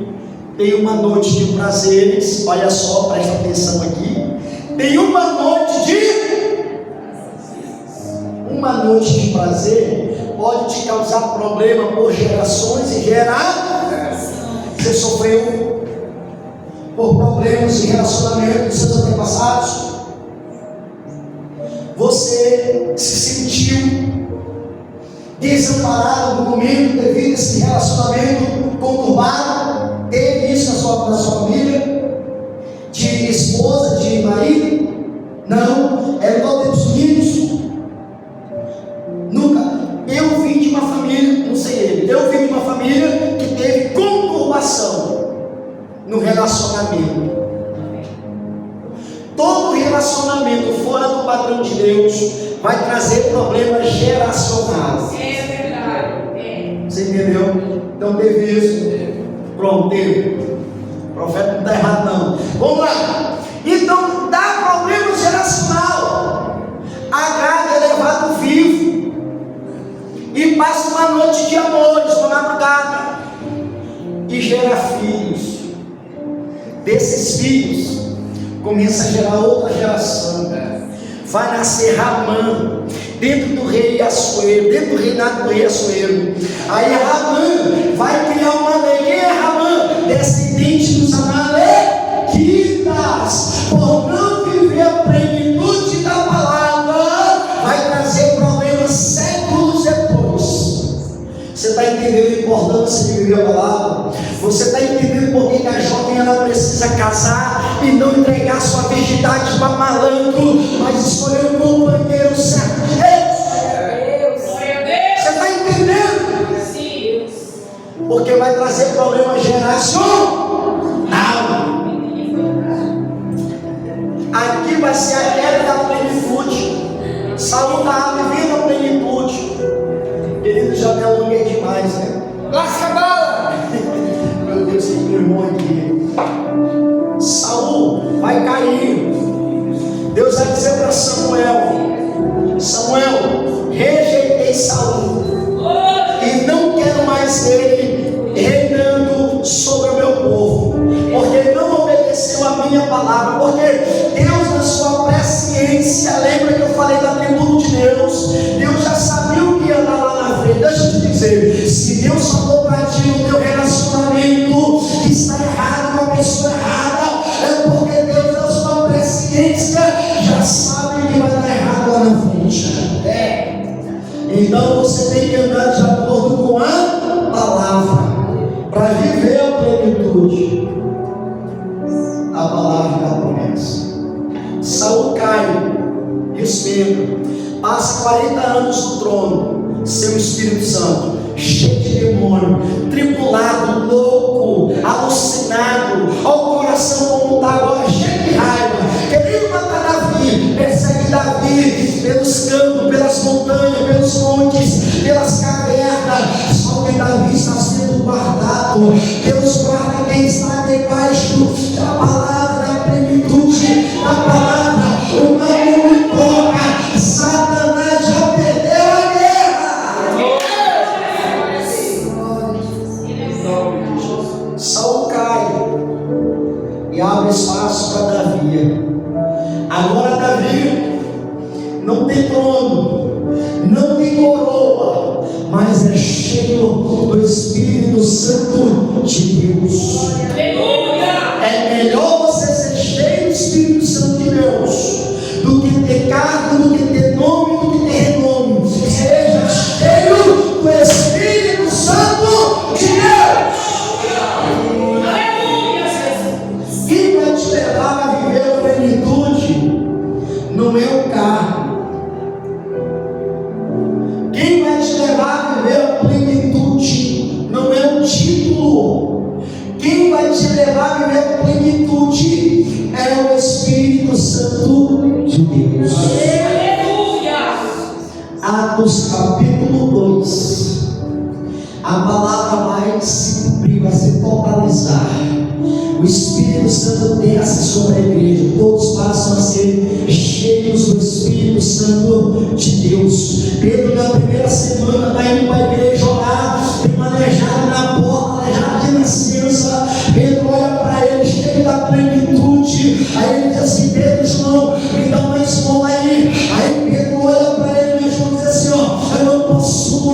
Tem uma noite de prazeres, olha só, presta atenção aqui. Tem uma noite de prazer, pode te causar problema por gerações e gerações. Você sofreu por problemas de relacionamento dos seus antepassados? Você se sentiu desamparado no momento devido a esse relacionamento conturbado? Teve isso na sua família? De esposa, de marido? Não, eram todos unidos. Nunca. Eu vim de uma família, não sei ele, eu vim de uma família que teve conturbação no relacionamento. Todo relacionamento fora do padrão de Deus vai trazer problemas geracionais. É verdade. Você entendeu? Então teve isso. Pronto, teve. O profeta não está errado não. Vamos lá. Então dá problema geracional. Agar é levado vivo e passa uma noite de amores, uma madrugada, e gera filhos. Desses filhos começa a gerar outra geração. Vai nascer Ramã dentro do rei Assuero, dentro do reinado do rei Assuero. Aí Ramã vai criar uma lei. Quem é Ramã? Descendente dos amalequitas. Por não viver a plenitude da palavra, vai trazer problemas séculos depois. Você está entendendo a importância de viver a palavra? Você está entendendo por que a jovem ela precisa casar e não entregar sua virgindade para malandro, mas escolher um companheiro certo de Deus? Você está entendendo? Sim. Porque vai trazer problema geracional. Aqui vai ser a queda da plenitude. Saúl estava vivendo a plenitude. Querido, já me alonguei demais, né? Lasca a bala! Meu Deus, tem meu irmão aqui. Saúl vai cair. Deus vai dizer para Samuel: Samuel, rejeitei Saúl e não quero mais ele reinando sobre o meu povo, porque ele não obedeceu a minha palavra. Porque Deus, na sua presciência, lembra que eu falei da tributo de Deus? Deus já sabia o que ia dar lá na frente. Deixa eu te dizer, se Deus falou para ti no teu relacionamento que está errado com a pessoa errada, é porque Deus, na sua presciência, já sabe que vai dar errado lá na frente. Então você tem que andar de acordo com a palavra para viver a plenitude da palavra da promessa. Saúl cai, respeito, passa 40 anos no trono, seu Espírito Santo, cheio de demônio, tribulado, louco, alucinado, ao coração como está agora, cheio de raiva, querendo matar Davi, persegue Davi pelos campos, pelas montanhas, pelos montes, pelas cavernas. Só que Davi está sendo guardado. Deus guarda quem está debaixo da palavra da plenitude, da palavra. O mal não toca. Satanás já perdeu a guerra. Saúl cai e abre espaço para Davi. Agora Davi não tem trono, não tem coroa, mas é cheio do Espírito Santo de Deus. É melhor você ser cheio do Espírito Santo de Deus do que ter cargo, do que ter nome, do que ter renome. Seja cheio do Espírito Santo de Deus. Quem vai te levar a viver a plenitude não é o carro. Quem vai te levar a viver a plenitude não é o título. Quem vai te levar a viver a plenitude é o Espírito Santo de Deus. Atos capítulo 2. A palavra vai se cumprir, vai se totalizar. O Espírito Santo desce sobre a igreja. Todos passam a ser cheios do Espírito Santo de Deus. Pedro, na primeira semana, está indo para a igreja orar. Tem uma aleijada na porta, aleijada de nascença. Pedro olha para ele, cheio da plenitude. Aí ele diz assim: Pedro, João, me dá uma esmola aí. Aí Pedro olha para ele e diz assim: ó, eu não posso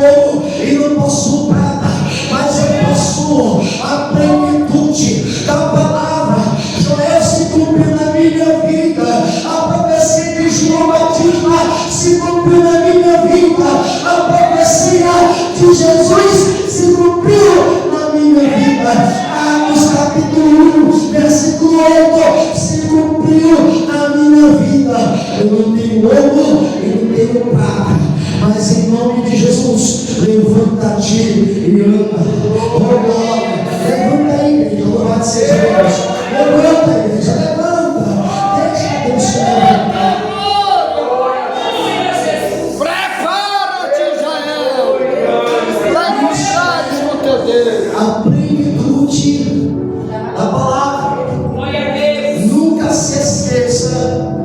A plenitude da palavra. Glória a Deus. Nunca se esqueça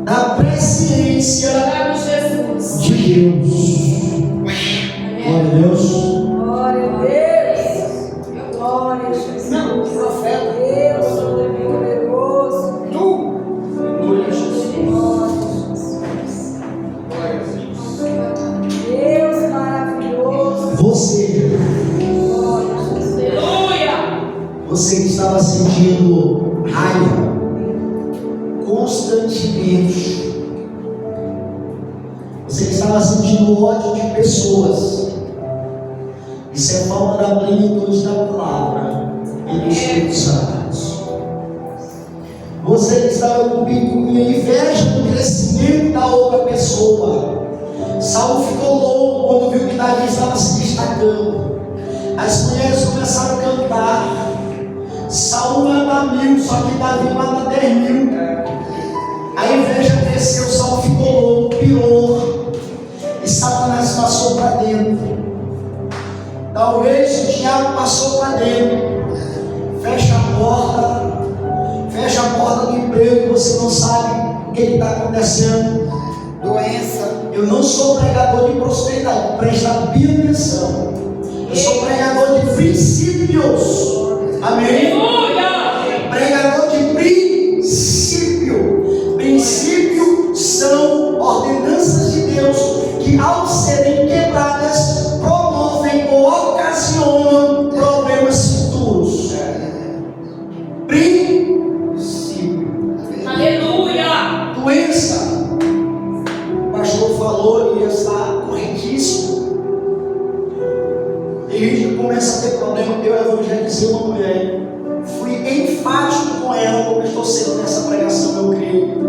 da presciência Glória a Jesus. de Deus. Glória a Deus. Glória a Deus. Glória a Jesus. Não, profeta. Deus todo-poderoso. Tu. Glória a Jesus. Deus maravilhoso. Você, Glória a Jesus. Aleluia. você que estava sentindo raiva constantemente, você que estava sentindo ódio de pessoas, isso é falta da plenitude da palavra e do Espírito Santo. Você que estava com inveja do crescimento da outra pessoa. Saul ficou louco quando viu que Davi estava se destacando. As mulheres começaram a cantar. Saul mata 1000, só que Davi mata 10.000. A inveja cresceu, Saul ficou louco, pirou. E Satanás passou para dentro. Talvez o diabo passou para dentro. Fecha a porta do emprego, você não sabe o que está acontecendo. Doença. Eu não sou pregador de prosperidade, presta bem atenção. Eu sou pregador de princípios. Amém? Aleluia. Pregador de princípio. Princípios são ordenanças de Deus que, ao serem quebradas, promovem ou ocasionam problemas futuros. Princípio. Aleluia. Doença. O pastor falou e está corretíssimo. E a gente começa a ter problema. Eu evangelizei uma mulher. Fui enfático com ela, como eu estou sendo nessa pregação, eu creio.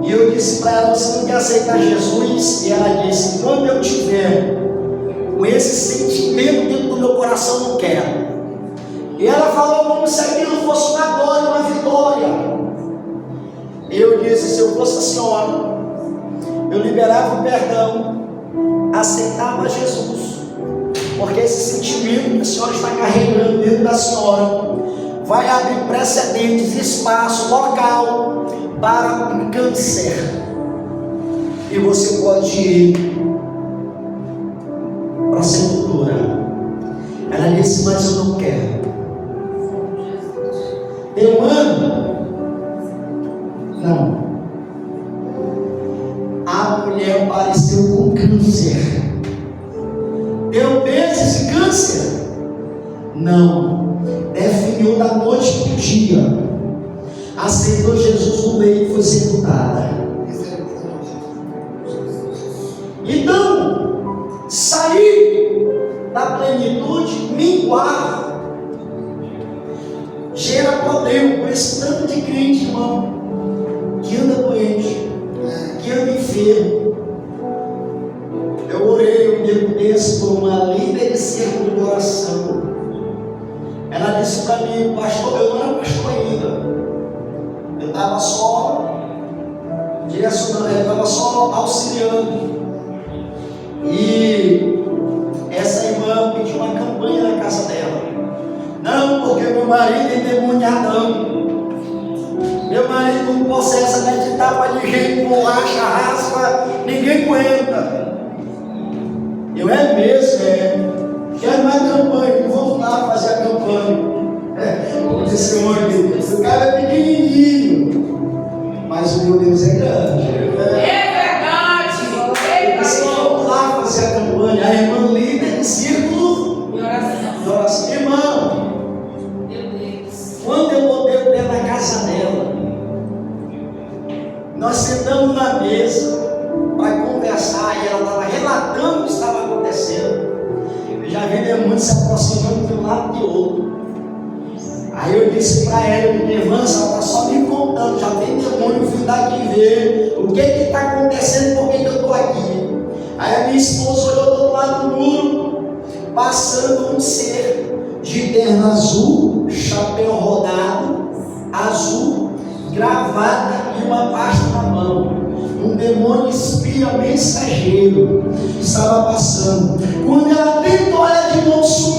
E eu disse para ela: você não quer aceitar Jesus? E ela disse: quando eu tiver com esse sentimento dentro do meu coração, não quero. E ela falou como se aquilo fosse uma glória, uma vitória. Eu disse: se eu fosse a senhora, eu liberava o perdão, aceitava Jesus, porque esse sentimento que a senhora está carregando dentro da senhora vai abrir precedentes, espaço, local para um câncer. E você pode ir para a sepultura. Ela disse: mas eu não quero. Deu um ano? Não. A mulher apareceu com câncer. Deu meses de câncer? Não. Definiu da noite para o dia. Aceitou Jesus no meio e foi sepultada. Então, sair da plenitude, minguar, gera problema. Por esse tanto de crente, irmão, que anda doente, que anda enfermo. Eu orei um tempo desse por uma líder de círculo de oração. Ela disse para mim: pastor, eu não era pastor ainda. Eu estava só direcionando, eu estava só auxiliando. E essa irmã pediu uma campanha na casa dela. Não, porque meu marido é endemoniadão. Meu marido não processa, mete tapa de gente, bolacha, raspa, ninguém aguenta. Eu é mesmo, quero mais campanha, vamos lá fazer a campanha. Eu disse: o cara é pequenininho, mas o meu Deus é grande. É verdade. Eu disse: vamos lá fazer a campanha. A irmã líder do círculo De oração. de oração. Irmão, Meu Deus. quando eu botei o pé na casa dela, nós sentamos na mesa para conversar e ela estava relatando o que estava acontecendo. Eu já vi demônio se aproximando de um lado e de outro. Aí eu disse para ela: minha irmã, ela está só me contando, já tem demônio vindo daqui ver o que está acontecendo, por que eu estou aqui. Aí a minha esposa olhou do outro lado do muro, passando um ser de terno azul, chapéu rodado, azul, gravata e uma pasta na mão. Um demônio espia mensageiro estava passando. Quando ela tentou olhar de novo, sumiu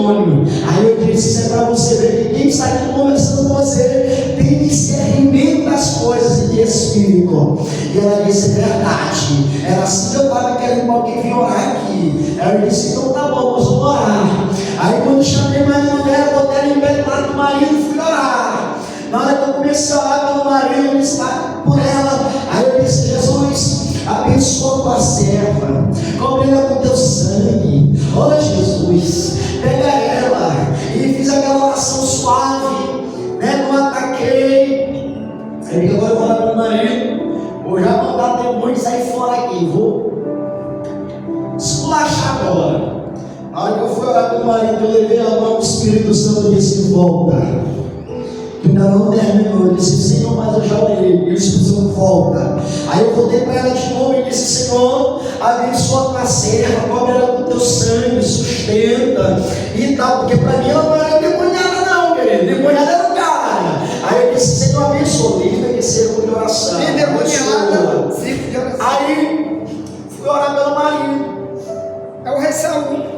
demônio. Aí eu disse: isso é para você ver que quem está aqui conversando com você tem discernimento das coisas de espírito. E ela disse: é verdade. Era assim que eu estava querendo que alguém vir orar aqui. Aí eu disse: então tá bom, vamos orar. Aí quando eu chamei o marido dela, botei ela em pé do lado do marido e fui orar. Na hora que eu comecei a orar pelo marido, eu disse: por ela. Aí eu disse: Jesus, abençoa tua serva, cobre ela com teu sangue. Oh Jesus, pega ela. E fiz aquela oração suave, né? Não ataquei. Aí agora eu vou lá pro marido, vou já mandar demônio sair fora aqui, vou esculachar agora. Na hora que eu fui orar pro marido, eu levei a mão, o Espírito Santo disse: volta. Ainda não terminou. Eu disse: Senhor, mas eu já orei. E o Espírito Santo: volta. Aí eu voltei para ela de novo e disse: Senhor, abençoa a tua serva, cobre ela com teu sangue, sustenta e tal. Porque para mim ela não era demoniada, não, querido. Demoniada era o cara. Aí eu disse: Senhor, abençoa. Livre de ser de oração. E demoniada, ciclo de oração. Aí fui orar pelo marido. É o rei Saul.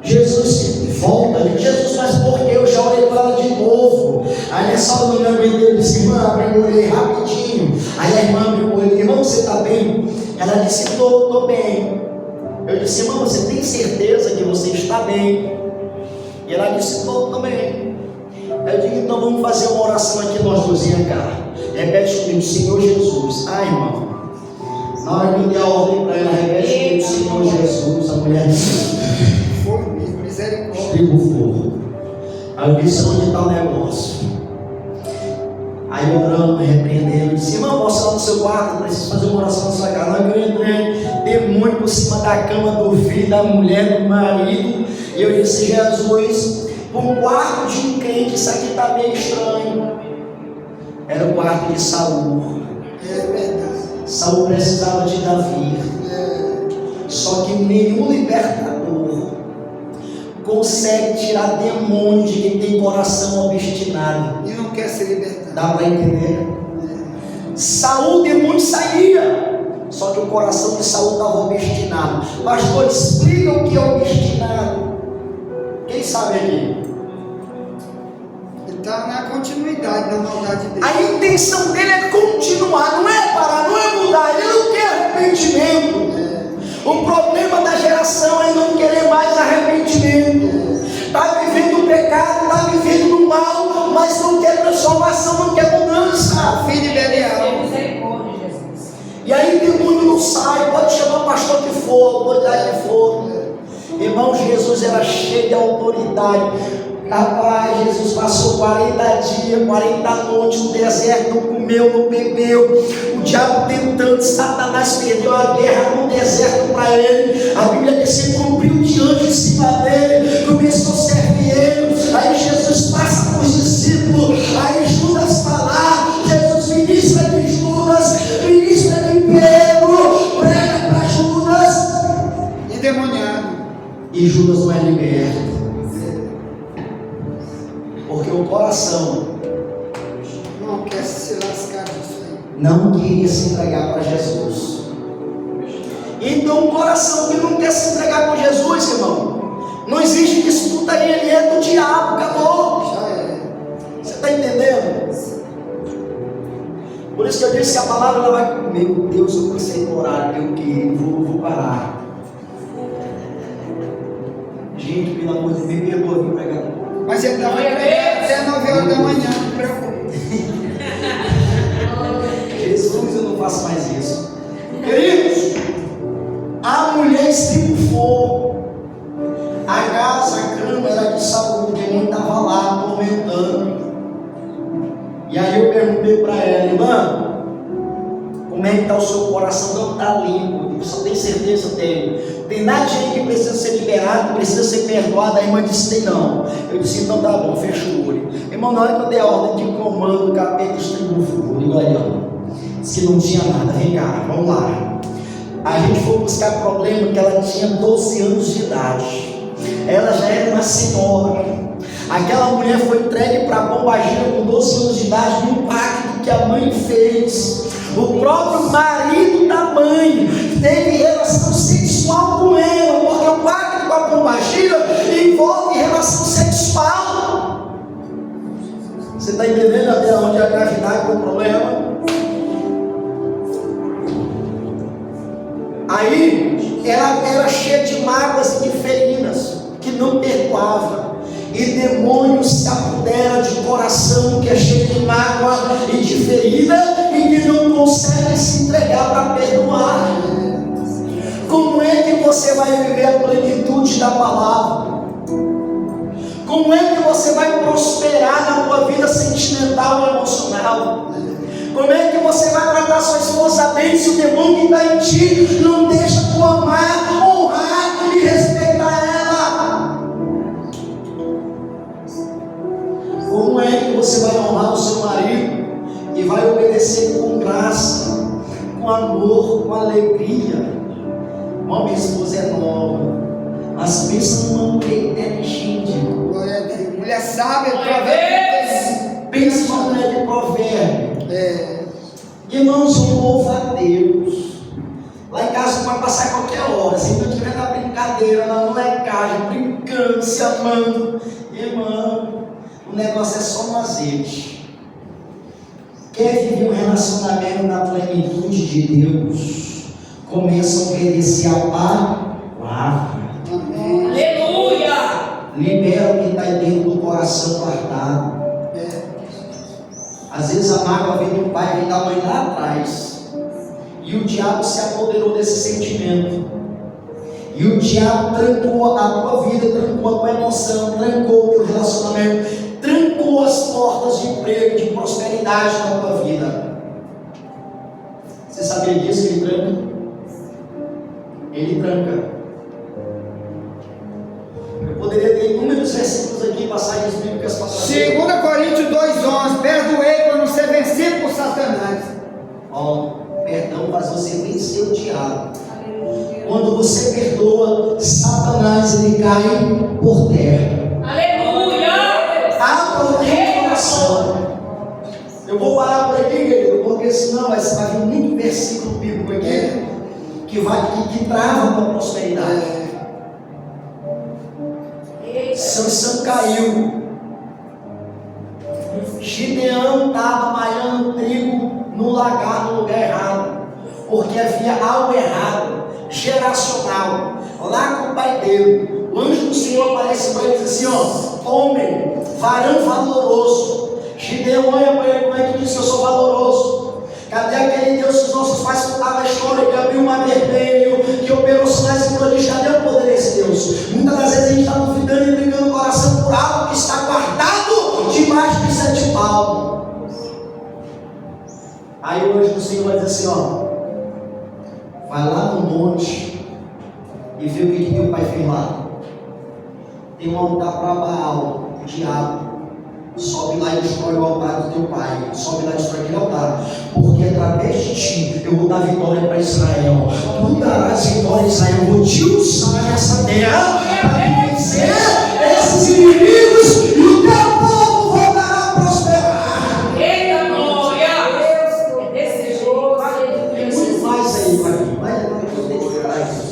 Jesus, volta. Eu digo: Jesus, mas por que? Eu já orei para ela de novo. Aí nessa hora eu me aguentei, eu disse: irmã, eu orei rapidinho. Aí a irmã me olhou: irmão, você está bem? Ela disse: estou bem. Eu disse: irmã, você tem certeza que você está bem? E ela disse: estou bem. Eu digo: então vamos fazer uma oração aqui nós dois em cá. Repete comigo: Senhor Jesus. Ah, irmão, na hora que eu dei a ordem para ela, repete comigo: Senhor Jesus. A mulher Foi mesmo, misericórdia. explica o fogo. Aí eu disse: onde está o negócio? Aí orando, repreendendo, eu disse: irmão, posso ir lá no seu quarto? Eu preciso fazer uma oração na sua casa. Na hora que eu entrei, demônio por cima da cama do filho, da mulher, do marido. E eu disse: Jesus, um quarto de um crente, isso aqui está meio estranho. Era o quarto de Saul. É verdade. Saul precisava de Davi. Só que nenhum libertador consegue tirar demônio de quem tem coração obstinado. E não quer ser libertado. Dá para entender? Saul, o demônio saía, só que o coração de Saul estava obstinado. Pastor, explica o que é obstinado. Quem sabe aqui? Ele está na continuidade da maldade dele. A intenção dele é continuar, não é parar, não é mudar. Ele não quer arrependimento. O problema da geração é não querer mais arrependimento. Está vivendo o pecado, está vivendo o mal, mas não quer transformação, não quer mudança. Filho de Belial. Misericórdia, Jesus. E aí o demônio não sai, pode chamar o pastor que for, a autoridade que for. Irmão, Jesus era cheio de autoridade. Rapaz, Jesus passou 40 dias, 40 noites no deserto, não comeu, não bebeu. O diabo tentando, Satanás perdeu a guerra no deserto para ele. A Bíblia diz que ele cumpriu diante em cima dele, começou a servir ele. Aí Jesus passa para os discípulos, aí Judas está lá. Jesus ministra de Judas, ministra de Pedro, prega para Judas. Endemoniado. E Judas não é liberto. Porque o coração Não quer se lascar disso aí. não queria se entregar para Jesus. Então, o coração que não quer se entregar para Jesus, irmão, não existe disputa aí, ele é do diabo, acabou. Já é. Você está entendendo? Por isso que eu disse que a palavra ela vai. Meu Deus, eu cansei do horário, eu que vou parar. Gente, pelo amor de Deus, me perdoa, viu, pregador? Mas ele estava até 9 horas da manhã, não se preocupe. Jesus, eu não faço mais isso. Queridos, a mulher estribou. A casa, a cama era de Saul, o demônio estava lá atormentando. E aí eu perguntei para ela: irmã, como é que está o seu coração? Não está limpo. Eu só tenho certeza, tenho. Tem nada de gente que precisa ser liberado, precisa ser perdoado. A irmã disse: tem não. Eu disse: então tá bom, fecha o olho. Irmão, na hora que eu dei a ordem de comando, o capeta estribou o fogo. E olha, disse que não tinha nada. Vem cá, vamos lá. A gente foi buscar problema que ela tinha 12 anos de idade. Ela já era uma senhora. Aquela mulher foi entregue para a pombagira com 12 anos de idade, num pacto que a mãe fez. O próprio marido da mãe teve relação sexual com ela, porque o pacto com a pombagira envolve relação está entendendo até onde a gravidade do problema? Aí ela era cheia de mágoas e de feridas, que não perdoava. E demônio se apodera de coração que é cheio de mágoa e de ferida e que não consegue se entregar para perdoar. Como é que você vai viver a plenitude da palavra? Como é que você vai prosperar na tua vida sentimental e emocional? Como é que você vai tratar sua esposa bem se o demônio que está em ti não deixa tu amar, honrar e respeitar ela? Como é que você vai honrar o seu marido e vai obedecer com graça, com amor, com alegria? Minha esposa é nova, mas pensa numa mulher inteligente. Glória a Deus. Mulher sábia, Glória a provérbio. Pensa numa mulher de provérbio. É. Irmãos, eu louvo a Deus. Lá em casa pode passar qualquer hora. Se não estiver na brincadeira, na molecagem, brincando, se amando, irmão, o negócio é só um azeite. Quer viver um relacionamento na plenitude de Deus? Começa a obedecer a palavra. Amém. Aleluia. Libera o que está dentro do coração guardado. Às vezes a mágoa vem do pai, vem da mãe lá atrás. E o diabo se apoderou desse sentimento. E o diabo trancou a tua vida, trancou a tua emoção, trancou o teu relacionamento, trancou as portas de emprego, de prosperidade na tua vida. Você sabia disso que ele tranca? Ele tranca. Eu poderia ter inúmeros versículos aqui, passagens bíblicas para trazer. 2 Coríntios 2,11. Perdoei para não ser vencido por Satanás. Ó, perdão faz você vencer o diabo. Quando você perdoa, Satanás ele cai por terra. Aleluia. Abra o teu coração. Eu vou parar por aqui, querido, porque senão vai vir muito versículo bíblico aqui que trava a tua prosperidade. Sansão caiu. Gideão estava malhando trigo no lagar, no lugar errado, porque havia algo errado, geracional, lá com o pai dele. O anjo do Senhor aparece para ele e diz assim: ó, homem, varão valoroso. Gideão olha para ele, como é que diz que eu sou valoroso? Cadê aquele Deus que os nossos pais contavam a história, que abriu o mar vermelho, que operou sinais e prodígios? Cadê o poder desse Deus? Muitas das vezes a gente está duvidando e brigando o coração por algo que está guardado debaixo de 7 palmos. Aí o anjo do Senhor vai dizer assim: ó, vai lá no monte e vê o que teu pai fez lá. Tem um altar para Baal, o diabo. Sobe lá e destrói o altar do teu pai. Sobe lá e destrói aquele altar. Porque através de ti eu vou dar vitória para Israel. Tu darás vitória a Israel. Eu vou te usar nessa terra para vencer esses inimigos e o teu povo voltará a prosperar. Eita glória. Desejoso. Tem muito mais aí para mim. Mas eu não vou dedicar isso.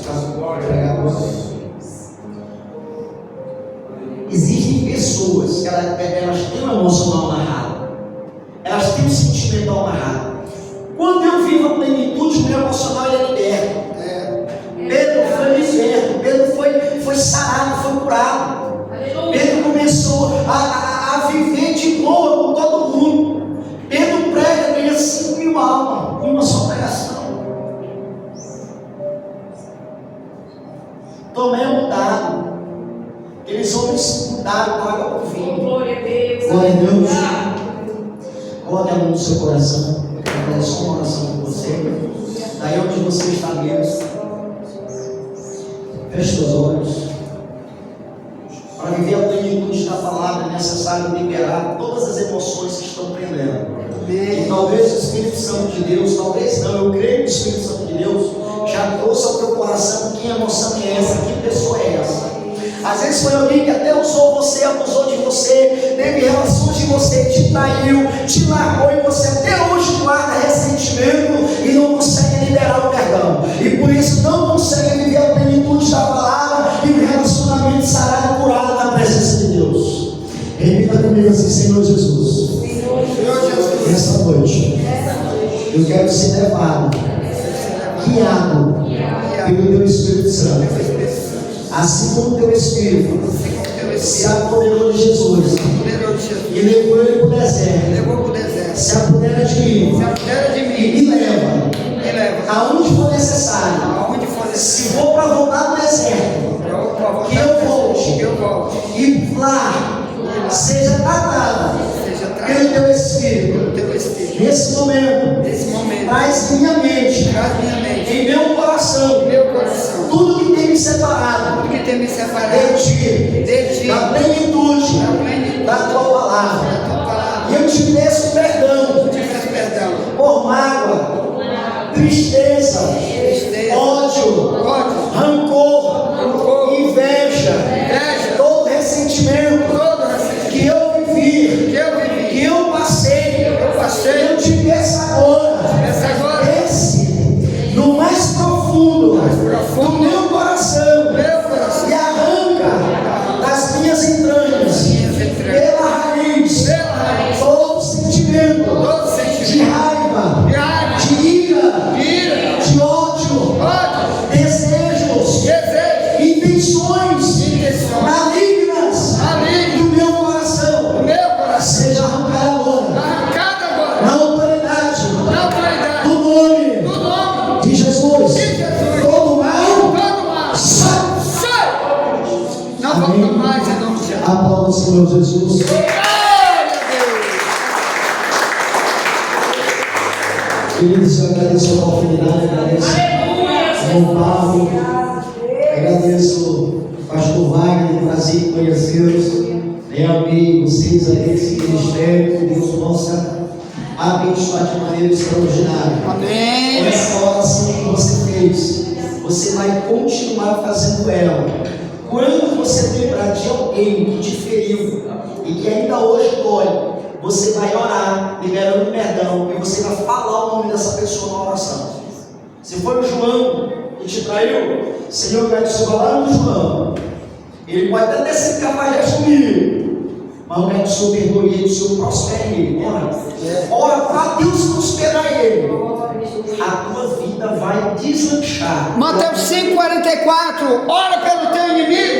Existem pessoas que elas têm um emocional amarrado, elas têm um sentimental amarrado. Quando eu vivo a plenitude, o meu emocional ele é liberto. Pedro foi liberto, Pedro foi sarado, foi curado. Aleluia. Pedro começou a viver de boa com todo mundo. Pedro prega, ganha 5.000 almas em uma só pregação. Tomé é mudado. Aqueles homens mudaram com água para o vinho. Glória a Deus. Glória a Deus. Coloque a mão no seu coração. Eu quero fazer só uma oração com você. Daí onde você está mesmo. Feche seus olhos. Para viver a plenitude da palavra é necessário liberar todas as emoções que estão prendendo. E talvez o Espírito Santo de Deus, talvez não, eu creio que o Espírito Santo de Deus já trouxe ao teu coração que emoção é essa, que pessoa é essa. Às vezes foi alguém que até usou você, abusou de você, teve relações de você, te traiu, te largou e você até hoje guarda ressentimento e não consegue liberar o perdão. E por isso não consegue viver a plenitude da palavra e o relacionamento sarado e curado na presença de Deus. Repita comigo assim: Senhor Jesus, Senhor Jesus. Nessa noite, eu quero ser levado, guiado pelo teu Espírito Santo. Assim como o teu Espírito se apoderou de Jesus e levou ele para o deserto, Levou para o deserto. se apodera de mim Se apodera de e mim. me leva Me leva. aonde for necessário. Aonde for Se necessário. for para voltar no deserto, que eu volte. Que eu volte. E lá seja tratado Seja pelo tratado teu Espírito. pelo teu Espírito. Nesse momento, Nesse momento. traz minha mente, Traz minha mente. em meu coração, Meu coração. tudo que tem me separado Tudo que tem me separado. de ti, De ti. da plenitude Da plenitude. da tua palavra. Da tua palavra. E eu te peço perdão Te peço perdão. por mágoa, tristeza, Tristeza. ódio, Ódio. rancor, inveja, Inveja. todo ressentimento Todo ressentimento que eu vivi, que eu vivi. que eu passei. Eu passei. Eu te peço agora, Peço agora. esse, no mais profundo do meu coração, Meu coração. e arranca das minhas entranhas, Minhas entranhas. pela raiz, Pela raiz. todo sentimento Todo sentimento. de raiva, De raiva. de ira, Ira. de ódio, Ódio. desejos, Desejo. intenções Intenção. malignas Maligno. do meu coração, Meu coração. seja arrancado agora, Arrancado agora. na autoridade Na autoridade. do nome Do nome de Jesus. de Jesus. Todo mal, Todo mal. sai. Sai. Não Amém. volta mais em nome de Jesus. Aplauda o Senhor Jesus. Glória a Deus. Queridos, eu agradeço a oportunidade, agradeço ao irmão Pablo, agradeço ao pastor Wagner, prazer conhecê-los, amei vocês aí, esse ministério, que Deus possa abençoar de maneira extraordinária. Amém. Essa oração que você fez, você vai continuar fazendo ela. Quando você lembrar de alguém que te feriu e que ainda hoje dói, você vai orar, liberando perdão, e você vai falar o nome dessa pessoa na oração. Se foi o João que te traiu, Senhor, vai te falar no João. Ele pode até ter sido capaz de assumir, mas o que o Senhor perdoe ele, o Senhor prospere ele. Ora para Deus prosperar ele. A tua vida vai deslanchar. Mateus 5,44. Ora pelo teu inimigo.